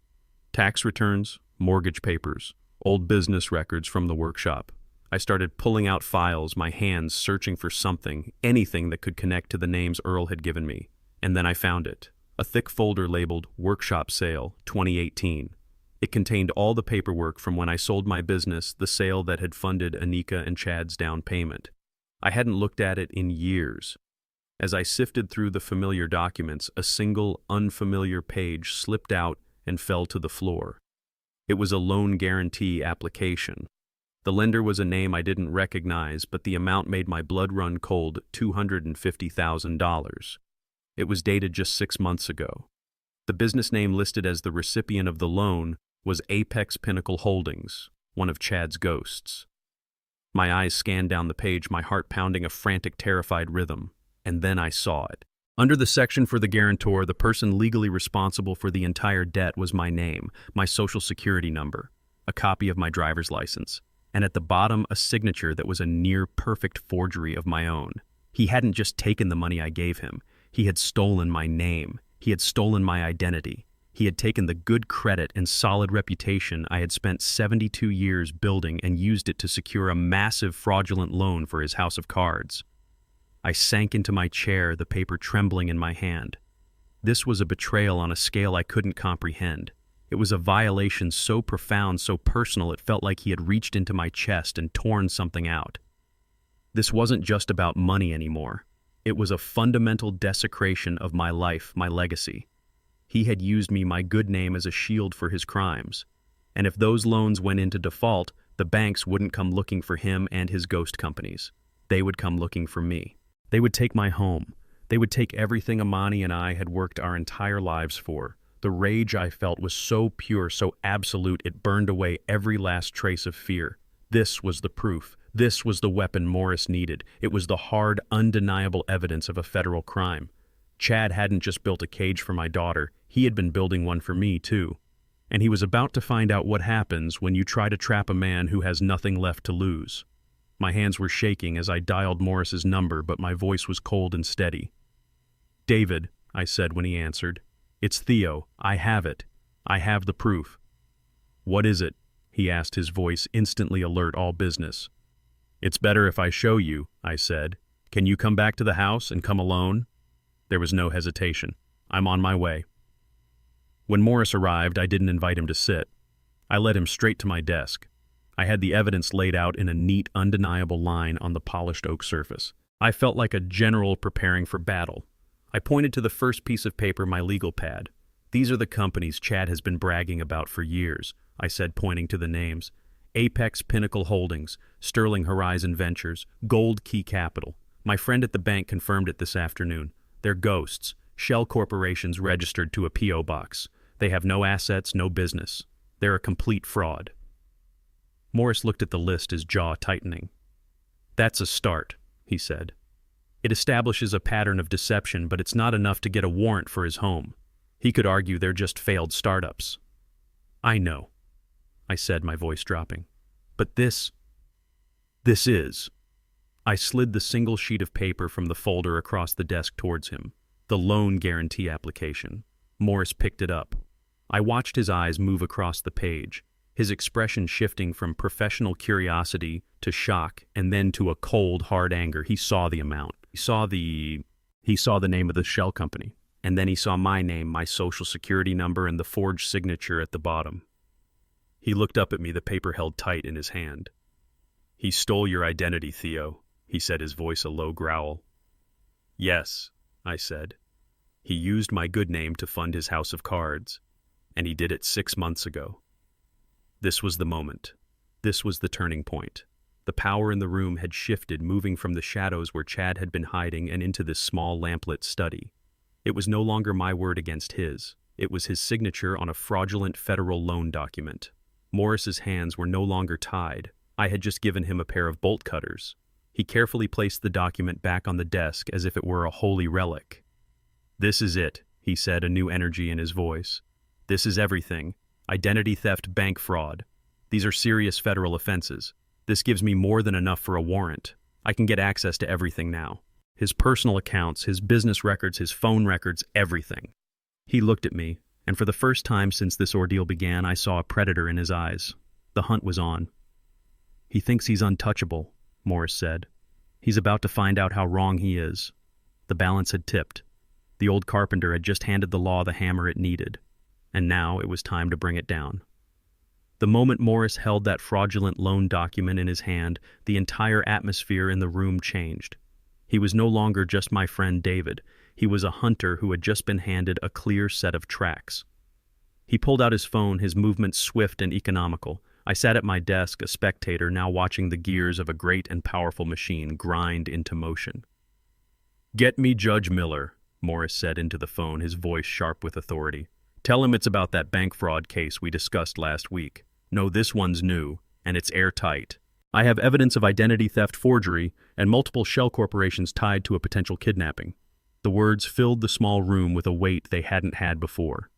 Tax returns, mortgage papers, old business records from the workshop. I started pulling out files, my hands searching for something, anything that could connect to the names Earl had given me. And then I found it. A thick folder labeled Workshop Sale 2018. It contained all the paperwork from when I sold my business, the sale that had funded Anika and Chad's down payment. I hadn't looked at it in years. As I sifted through the familiar documents, a single, unfamiliar page slipped out and fell to the floor. It was a loan guarantee application. The lender was a name I didn't recognize, but the amount made my blood run cold: $250,000. It was dated just 6 months ago. The business name listed as the recipient of the loan was Apex Pinnacle Holdings, one of Chad's ghosts. My eyes scanned down the page, my heart pounding a frantic, terrified rhythm. And then I saw it. Under the section for the guarantor, the person legally responsible for the entire debt, was my name, my social security number, a copy of my driver's license, and at the bottom a signature that was a near-perfect forgery of my own. He hadn't just taken the money I gave him. He had stolen my name. He had stolen my identity. He had taken the good credit and solid reputation I had spent 72 years building and used it to secure a massive fraudulent loan for his house of cards. I sank into my chair, the paper trembling in my hand. This was a betrayal on a scale I couldn't comprehend. It was a violation so profound, so personal, it felt like he had reached into my chest and torn something out. This wasn't just about money anymore. It was a fundamental desecration of my life, my legacy. He had used me, my good name, as a shield for his crimes. And if those loans went into default, the banks wouldn't come looking for him and his ghost companies. They would come looking for me. They would take my home. They would take everything Amani and I had worked our entire lives for. The rage I felt was so pure, so absolute, it burned away every last trace of fear. This was the proof. This was the weapon Morris needed. It was the hard, undeniable evidence of a federal crime. Chad hadn't just built a cage for my daughter. He had been building one for me, too. And he was about to find out what happens when you try to trap a man who has nothing left to lose. My hands were shaking as I dialed Morris's number, but my voice was cold and steady. "David," I said when he answered. "It's Theo. I have it. I have the proof." "What is it?" he asked, his voice instantly alert, all business. "It's better if I show you," I said. "Can you come back to the house and come alone?" There was no hesitation. "I'm on my way." When Morris arrived, I didn't invite him to sit. I led him straight to my desk. I had the evidence laid out in a neat, undeniable line on the polished oak surface. I felt like a general preparing for battle. I pointed to the first piece of paper, my legal pad. These are the companies Chad has been bragging about for years, I said, pointing to the names. Apex Pinnacle Holdings, Sterling Horizon Ventures, Gold Key Capital. My friend at the bank confirmed it this afternoon. They're ghosts, shell corporations registered to a P.O. box. They have no assets, no business. They're a complete fraud. Morris looked at the list, his jaw tightening. That's a start, he said. It establishes a pattern of deception, but it's not enough to get a warrant for his home. He could argue they're just failed startups. I know, I said, my voice dropping. But this is. I slid the single sheet of paper from the folder across the desk towards him. The loan guarantee application. Morris picked it up. I watched his eyes move across the page, his expression shifting from professional curiosity to shock and then to a cold, hard anger. He saw the amount. He saw the name of the shell company. And then he saw my name, my social security number, and the forged signature at the bottom. He looked up at me, the paper held tight in his hand. He stole your identity, Theo, he said, his voice a low growl. Yes, I said. He used my good name to fund his house of cards, and he did it 6 months ago. This was the moment. This was the turning point. The power in the room had shifted, moving from the shadows where Chad had been hiding and into this small lamplit study. It was no longer my word against his. It was his signature on a fraudulent federal loan document. Morris's hands were no longer tied. I had just given him a pair of bolt cutters. He carefully placed the document back on the desk as if it were a holy relic. This is it, he said, a new energy in his voice. This is everything. Identity theft, bank fraud. These are serious federal offenses. This gives me more than enough for a warrant. I can get access to everything now. His personal accounts, his business records, his phone records, everything. He looked at me, and for the first time since this ordeal began, I saw a predator in his eyes. The hunt was on. He thinks he's untouchable, Morris said. He's about to find out how wrong he is. The balance had tipped. The old carpenter had just handed the law the hammer it needed, and now it was time to bring it down. The moment Morris held that fraudulent loan document in his hand, the entire atmosphere in the room changed. He was no longer just my friend David. He was a hunter who had just been handed a clear set of tracks. He pulled out his phone, his movements swift and economical. I sat at my desk, a spectator, now watching the gears of a great and powerful machine grind into motion. "Get me Judge Miller," Morris said into the phone, his voice sharp with authority. "Tell him it's about that bank fraud case we discussed last week. No, this one's new, and it's airtight. I have evidence of identity theft, forgery, and multiple shell corporations tied to a potential kidnapping." The words filled the small room with a weight they hadn't had before.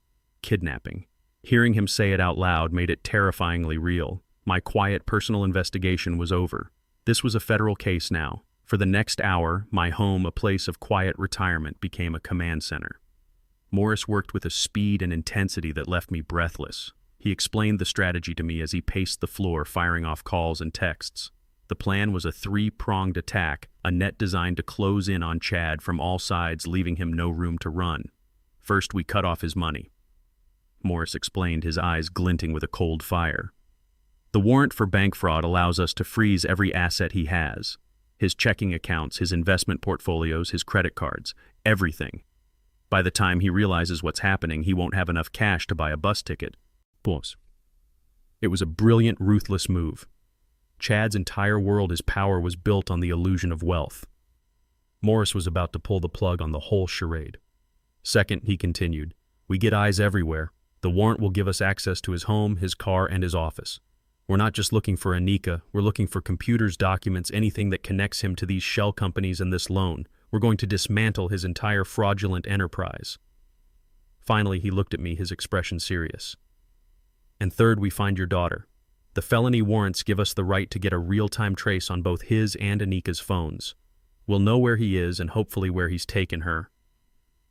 Kidnapping. Hearing him say it out loud made it terrifyingly real. My quiet personal investigation was over. This was a federal case now. For the next hour, my home, a place of quiet retirement, became a command center. Morris worked with a speed and intensity that left me breathless. He explained the strategy to me as he paced the floor, firing off calls and texts. The plan was a three-pronged attack, a net designed to close in on Chad from all sides, leaving him no room to run. First, we cut off his money. Morris explained, his eyes glinting with a cold fire. The warrant for bank fraud allows us to freeze every asset he has. His checking accounts, his investment portfolios, his credit cards, everything. By the time he realizes what's happening, he won't have enough cash to buy a bus ticket. Boss. It was a brilliant, ruthless move. Chad's entire world, his power, was built on the illusion of wealth. Morris was about to pull the plug on the whole charade. Second, he continued, we get eyes everywhere. The warrant will give us access to his home, his car, and his office. We're not just looking for Anika, we're looking for computers, documents, anything that connects him to these shell companies and this loan. We're going to dismantle his entire fraudulent enterprise. Finally, he looked at me, his expression serious. And third, we find your daughter. The felony warrants give us the right to get a real-time trace on both his and Anika's phones. We'll know where he is and hopefully where he's taken her.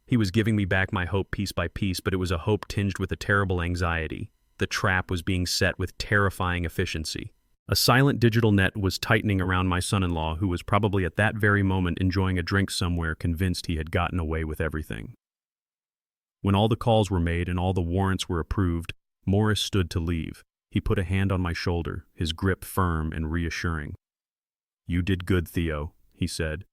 He was giving me back my hope piece by piece, but it was a hope tinged with a terrible anxiety. The trap was being set with terrifying efficiency. A silent digital net was tightening around my son-in-law, who was probably at that very moment enjoying a drink somewhere, convinced he had gotten away with everything. When all the calls were made and all the warrants were approved, Morris stood to leave. He put a hand on my shoulder, his grip firm and reassuring. "You did good, Theo," he said.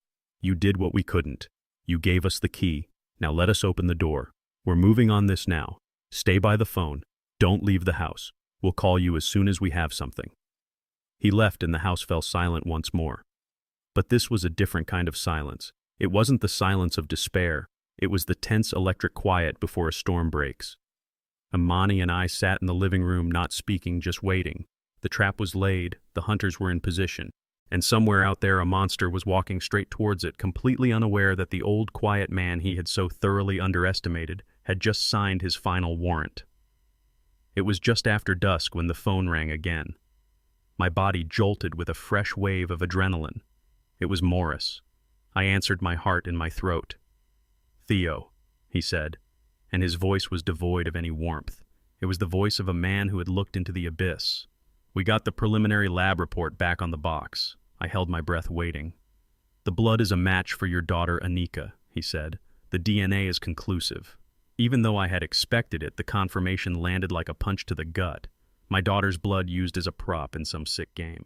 "You did what we couldn't. You gave us the key. Now let us open the door. We're moving on this now. Stay by the phone. Don't leave the house. We'll call you as soon as we have something." He left and the house fell silent once more. But this was a different kind of silence. It wasn't the silence of despair. It was the tense electric quiet before a storm breaks. Amani and I sat in the living room, not speaking, just waiting. The trap was laid, the hunters were in position, and somewhere out there a monster was walking straight towards it, completely unaware that the old quiet man he had so thoroughly underestimated had just signed his final warrant. It was just after dusk when the phone rang again. My body jolted with a fresh wave of adrenaline. It was Morris. I answered, my heart in my throat. "Theo," he said, and his voice was devoid of any warmth. It was the voice of a man who had looked into the abyss. "We got the preliminary lab report back on the box." I held my breath, waiting. "The blood is a match for your daughter Anika," he said. "The DNA is conclusive." Even though I had expected it, the confirmation landed like a punch to the gut. My daughter's blood used as a prop in some sick game.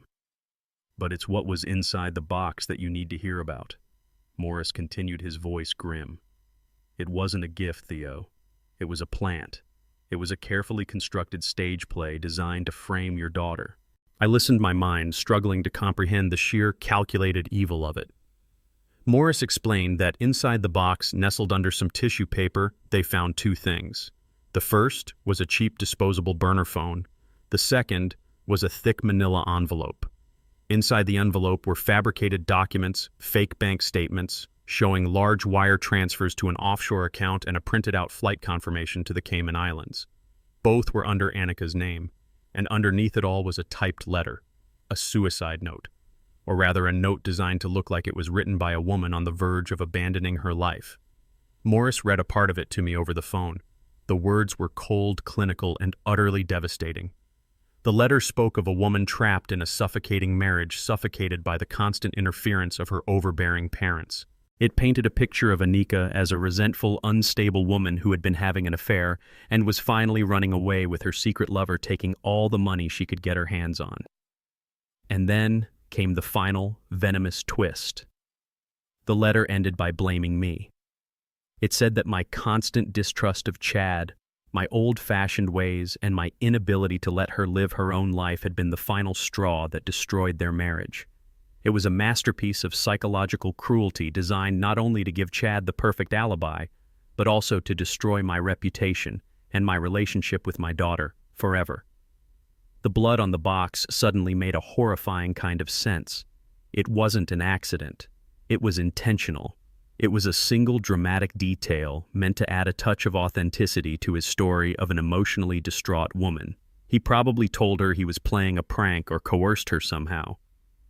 "But it's what was inside the box that you need to hear about." Morris continued, his voice grim. "It wasn't a gift, Theo. It was a plant. It was a carefully constructed stage play designed to frame your daughter." I listened, my mind struggling to comprehend the sheer calculated evil of it. Morris explained that inside the box, nestled under some tissue paper, they found two things. The first was a cheap disposable burner phone. The second was a thick manila envelope. Inside the envelope were fabricated documents, fake bank statements, showing large wire transfers to an offshore account and a printed-out flight confirmation to the Cayman Islands. Both were under Anika's name, and underneath it all was a typed letter, a suicide note, or rather a note designed to look like it was written by a woman on the verge of abandoning her life. Morris read a part of it to me over the phone. The words were cold, clinical, and utterly devastating. The letter spoke of a woman trapped in a suffocating marriage, suffocated by the constant interference of her overbearing parents. It painted a picture of Anika as a resentful, unstable woman who had been having an affair and was finally running away with her secret lover, taking all the money she could get her hands on. And then came the final, venomous twist. The letter ended by blaming me. It said that my constant distrust of Chad, my old-fashioned ways, and my inability to let her live her own life had been the final straw that destroyed their marriage. It was a masterpiece of psychological cruelty designed not only to give Chad the perfect alibi, but also to destroy my reputation and my relationship with my daughter forever. The blood on the box suddenly made a horrifying kind of sense. It wasn't an accident. It was intentional. It was a single dramatic detail meant to add a touch of authenticity to his story of an emotionally distraught woman. He probably told her he was playing a prank or coerced her somehow.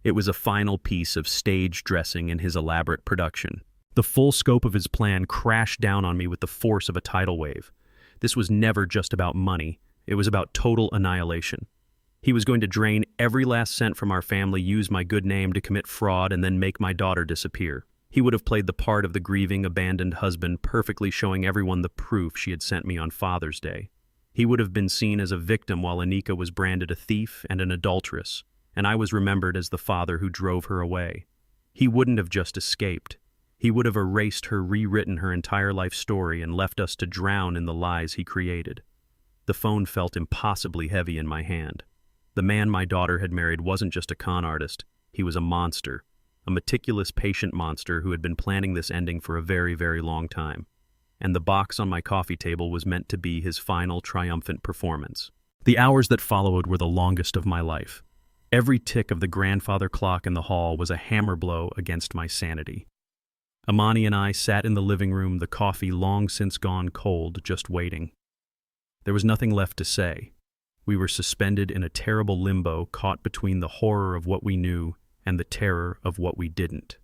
It was a final piece of stage dressing in his elaborate production. The full scope of his plan crashed down on me with the force of a tidal wave. This was never just about money. It was about total annihilation. He was going to drain every last cent from our family, use my good name to commit fraud, and then make my daughter disappear. He would have played the part of the grieving, abandoned husband, perfectly showing everyone the proof she had sent me on Father's Day. He would have been seen as a victim while Anika was branded a thief and an adulteress, and I was remembered as the father who drove her away. He wouldn't have just escaped. He would have erased her, rewritten her entire life story, and left us to drown in the lies he created. The phone felt impossibly heavy in my hand. The man my daughter had married wasn't just a con artist. He was a monster. A meticulous, patient monster who had been planning this ending for a very, very long time. And the box on my coffee table was meant to be his final, triumphant performance. The hours that followed were the longest of my life. Every tick of the grandfather clock in the hall was a hammer blow against my sanity. Amani and I sat in the living room, the coffee long since gone cold, just waiting. There was nothing left to say. We were suspended in a terrible limbo, caught between the horror of what we knew and the terror of what we didn't.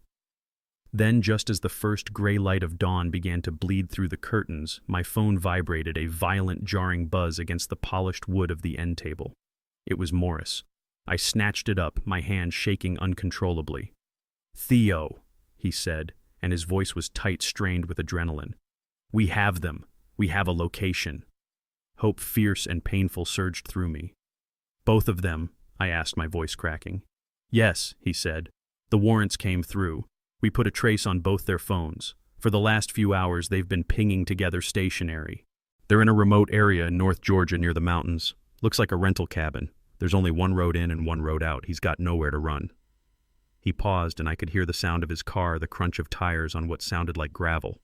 Then, just as the first gray light of dawn began to bleed through the curtains, my phone vibrated, a violent, jarring buzz against the polished wood of the end table. It was Morris. I snatched it up, my hand shaking uncontrollably. "Theo," he said, and his voice was tight, strained with adrenaline. "We have them. We have a location." Hope, fierce and painful, surged through me. "Both of them?" I asked, my voice cracking. "Yes," he said. "The warrants came through. We put a trace on both their phones. For the last few hours, they've been pinging together stationary. They're in a remote area in North Georgia near the mountains. Looks like a rental cabin. There's only one road in and one road out. He's got nowhere to run. He paused, and I could hear the sound of his car, the crunch of tires on what sounded like gravel.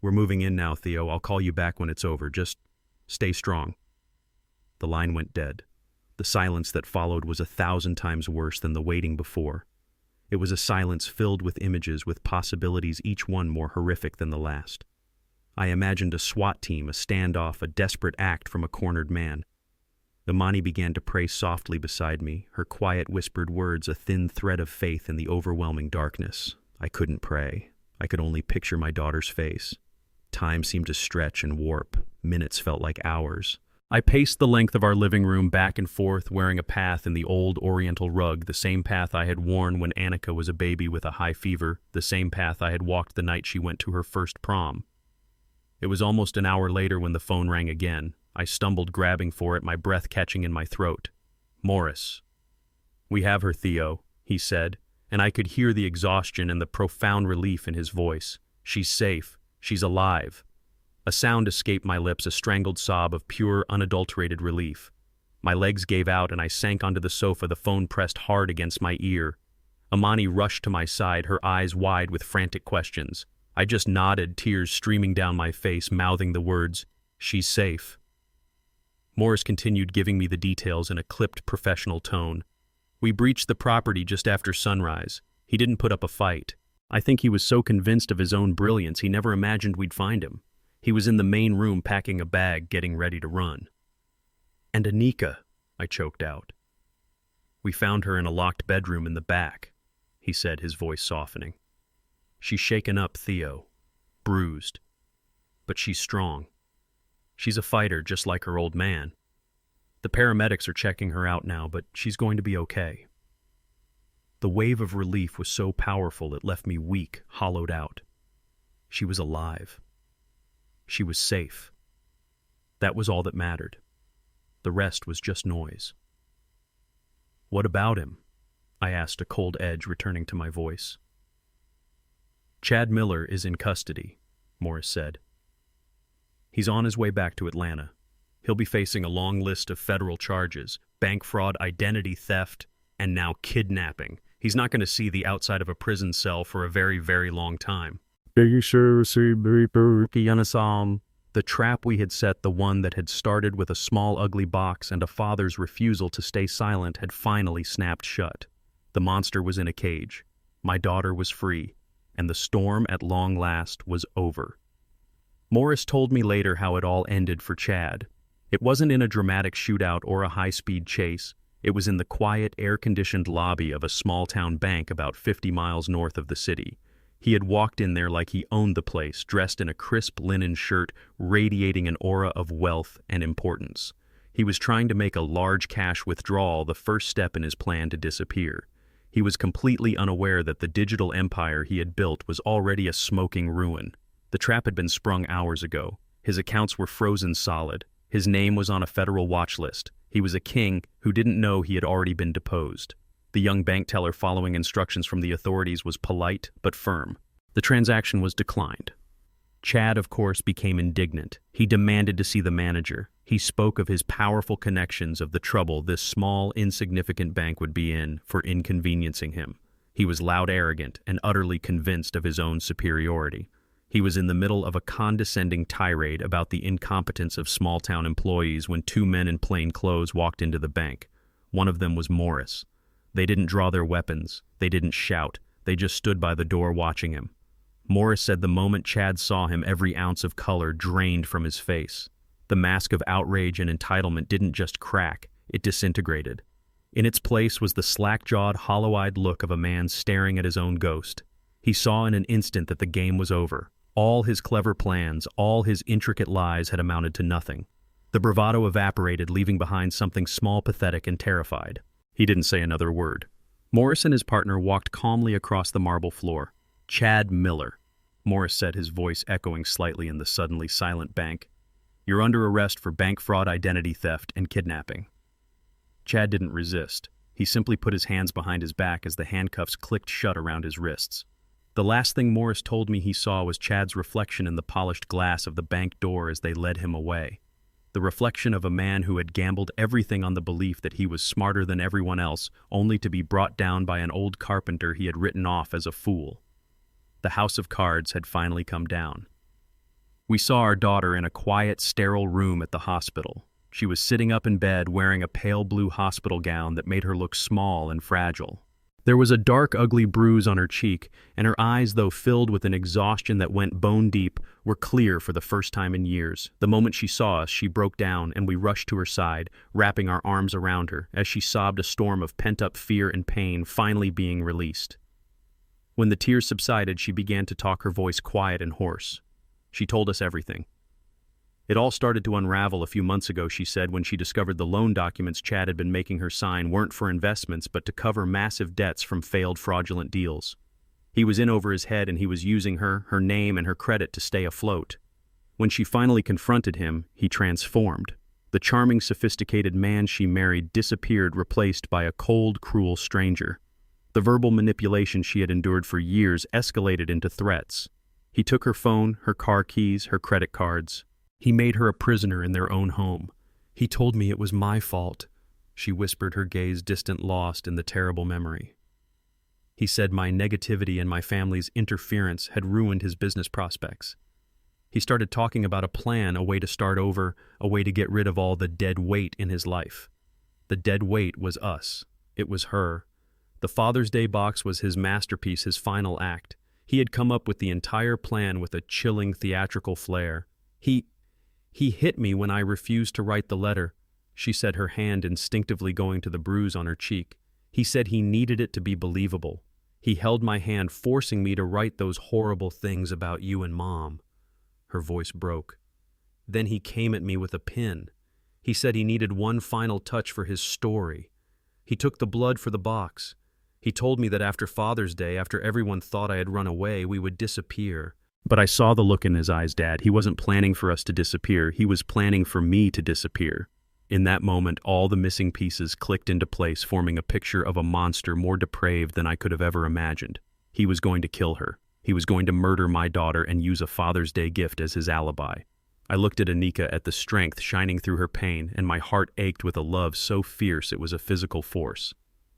We're moving in now, Theo. I'll call you back when it's over. Just stay strong. The line went dead. The silence that followed was 1,000 times worse than the waiting before. It was a silence filled with images, with possibilities, each one more horrific than the last. I imagined a SWAT team, a standoff, a desperate act from a cornered man. Imani began to pray softly beside me, her quiet whispered words a thin thread of faith in the overwhelming darkness. I couldn't pray. I could only picture my daughter's face. Time seemed to stretch and warp. Minutes felt like hours. I paced the length of our living room back and forth, wearing a path in the old oriental rug, the same path I had worn when Annika was a baby with a high fever, the same path I had walked the night she went to her first prom. It was almost an hour later when the phone rang again. I stumbled, grabbing for it, my breath catching in my throat. Morris. "We have her, Theo," he said, and I could hear the exhaustion and the profound relief in his voice. "She's safe. She's alive." A sound escaped my lips, a strangled sob of pure, unadulterated relief. My legs gave out and I sank onto the sofa, the phone pressed hard against my ear. Imani rushed to my side, her eyes wide with frantic questions. I just nodded, tears streaming down my face, mouthing the words, "She's safe." Morris continued, giving me the details in a clipped, professional tone. "We breached the property just after sunrise. He didn't put up a fight. I think he was so convinced of his own brilliance he never imagined we'd find him. He was in the main room packing a bag, getting ready to run." "And Anika," I choked out. "We found her in a locked bedroom in the back," he said, his voice softening. "She's shaken up, Theo. Bruised. But she's strong. She's a fighter, just like her old man. The paramedics are checking her out now, but she's going to be okay." The wave of relief was so powerful it left me weak, hollowed out. She was alive. She was safe. That was all that mattered. The rest was just noise. "What about him?" I asked, a cold edge returning to my voice. "Chad Miller is in custody," Morris said. "He's on his way back to Atlanta. He'll be facing a long list of federal charges: bank fraud, identity theft, and now kidnapping. He's not going to see the outside of a prison cell for a very, very long time." The trap we had set, the one that had started with a small ugly box and a father's refusal to stay silent, had finally snapped shut. The monster was in a cage. My daughter was free, and the storm at long last was over. Morris told me later how it all ended for Chad. It wasn't in a dramatic shootout or a high-speed chase. It was in the quiet, air-conditioned lobby of a small-town bank about 50 miles north of the city. He had walked in there like he owned the place, dressed in a crisp linen shirt, radiating an aura of wealth and importance. He was trying to make a large cash withdrawal, the first step in his plan to disappear. He was completely unaware that the digital empire he had built was already a smoking ruin. The trap had been sprung hours ago. His accounts were frozen solid. His name was on a federal watch list. He was a king who didn't know he had already been deposed. The young bank teller, following instructions from the authorities, was polite but firm. The transaction was declined. Chad, of course, became indignant. He demanded to see the manager. He spoke of his powerful connections, of the trouble this small, insignificant bank would be in for inconveniencing him. He was loud, arrogant, and utterly convinced of his own superiority. He was in the middle of a condescending tirade about the incompetence of small-town employees when two men in plain clothes walked into the bank. One of them was Morris. They didn't draw their weapons. They didn't shout. They just stood by the door watching him. Morris said the moment Chad saw him, every ounce of color drained from his face. The mask of outrage and entitlement didn't just crack, it disintegrated. In its place was the slack-jawed, hollow-eyed look of a man staring at his own ghost. He saw in an instant that the game was over. All his clever plans, all his intricate lies had amounted to nothing. The bravado evaporated, leaving behind something small, pathetic, and terrified. He didn't say another word. Morris and his partner walked calmly across the marble floor. "Chad Miller," Morris said, his voice echoing slightly in the suddenly silent bank. "You're under arrest for bank fraud, identity theft, and kidnapping." Chad didn't resist. He simply put his hands behind his back as the handcuffs clicked shut around his wrists. The last thing Morris told me he saw was Chad's reflection in the polished glass of the bank door as they led him away. The reflection of a man who had gambled everything on the belief that he was smarter than everyone else, only to be brought down by an old carpenter he had written off as a fool. The house of cards had finally come down. We saw our daughter in a quiet, sterile room at the hospital. She was sitting up in bed wearing a pale blue hospital gown that made her look small and fragile. There was a dark, ugly bruise on her cheek, and her eyes, though filled with an exhaustion that went bone deep, were clear for the first time in years. The moment she saw us, she broke down, and we rushed to her side, wrapping our arms around her, as she sobbed a storm of pent-up fear and pain finally being released. When the tears subsided, she began to talk, her voice quiet and hoarse. She told us everything. It all started to unravel a few months ago, she said, when she discovered the loan documents Chad had been making her sign weren't for investments but to cover massive debts from failed fraudulent deals. He was in over his head, and he was using her name and her credit to stay afloat. When she finally confronted him, he transformed. The charming, sophisticated man she married disappeared, replaced by a cold, cruel stranger. The verbal manipulation she had endured for years escalated into threats. He took her phone, her car keys, her credit cards. He made her a prisoner in their own home. He told me it was my fault, she whispered, her gaze distant, lost in the terrible memory. He said my negativity and my family's interference had ruined his business prospects. He started talking about a plan, a way to start over, a way to get rid of all the dead weight in his life. The dead weight was us. It was her. The Father's Day box was his masterpiece, his final act. He had come up with the entire plan with a chilling theatrical flair. He hit me when I refused to write the letter, she said, her hand instinctively going to the bruise on her cheek. He said he needed it to be believable. He held my hand, forcing me to write those horrible things about you and Mom. Her voice broke. Then he came at me with a pin. He said he needed one final touch for his story. He took the blood for the box. He told me that after Father's Day, after everyone thought I had run away, we would disappear. But I saw the look in his eyes, Dad. He wasn't planning for us to disappear. He was planning for me to disappear. In that moment, all the missing pieces clicked into place, forming a picture of a monster more depraved than I could have ever imagined. He was going to kill her. He was going to murder my daughter and use a Father's Day gift as his alibi. I looked at Anika, at the strength shining through her pain, and my heart ached with a love so fierce it was a physical force.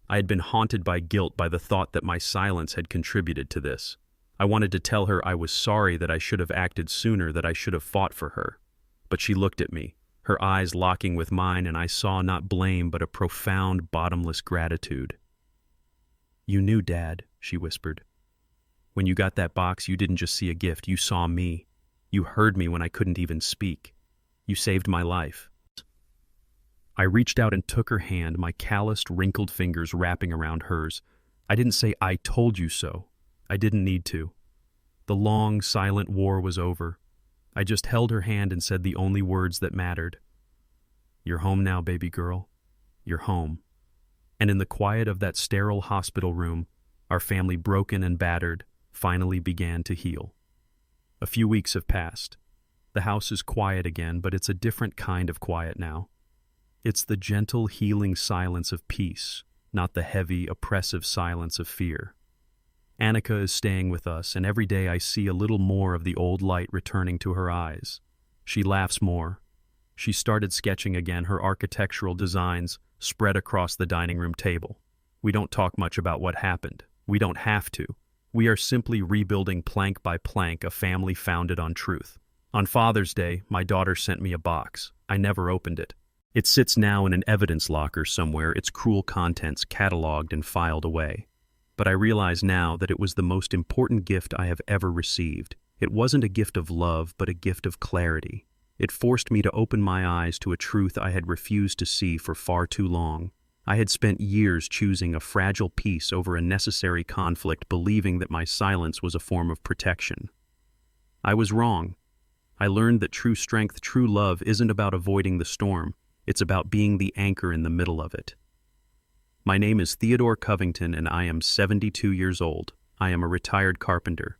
I had been haunted by guilt, by the thought that my silence had contributed to this. I wanted to tell her I was sorry, that I should have acted sooner, that I should have fought for her. But she looked at me, her eyes locking with mine, and I saw not blame but a profound, bottomless gratitude. "You knew, Dad," she whispered. "When you got that box, you didn't just see a gift, you saw me. You heard me when I couldn't even speak. You saved my life." I reached out and took her hand, my calloused, wrinkled fingers wrapping around hers. I didn't say, "I told you so." I didn't need to. The long, silent war was over. I just held her hand and said the only words that mattered. "You're home now, baby girl. You're home." And in the quiet of that sterile hospital room, our family, broken and battered, finally began to heal. A few weeks have passed. The house is quiet again, but it's a different kind of quiet now. It's the gentle, healing silence of peace, not the heavy, oppressive silence of fear. Anika is staying with us, and every day I see a little more of the old light returning to her eyes. She laughs more. She started sketching again, her architectural designs spread across the dining room table. We don't talk much about what happened. We don't have to. We are simply rebuilding plank by plank a family founded on truth. On Father's Day, my daughter sent me a box. I never opened it. It sits now in an evidence locker somewhere, its cruel contents cataloged and filed away. But I realize now that it was the most important gift I have ever received. It wasn't a gift of love, but a gift of clarity. It forced me to open my eyes to a truth I had refused to see for far too long. I had spent years choosing a fragile peace over a necessary conflict, believing that my silence was a form of protection. I was wrong. I learned that true strength, true love, isn't about avoiding the storm. It's about being the anchor in the middle of it. My name is Theodore Covington, and I am 72 years old. I am a retired carpenter.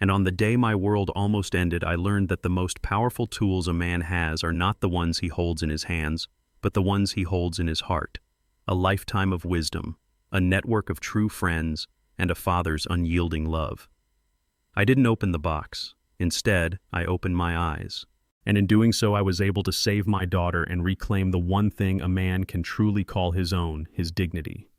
And on the day my world almost ended, I learned that the most powerful tools a man has are not the ones he holds in his hands, but the ones he holds in his heart. A lifetime of wisdom, a network of true friends, and a father's unyielding love. I didn't open the box. Instead, I opened my eyes. And in doing so, I was able to save my daughter and reclaim the one thing a man can truly call his own, his dignity.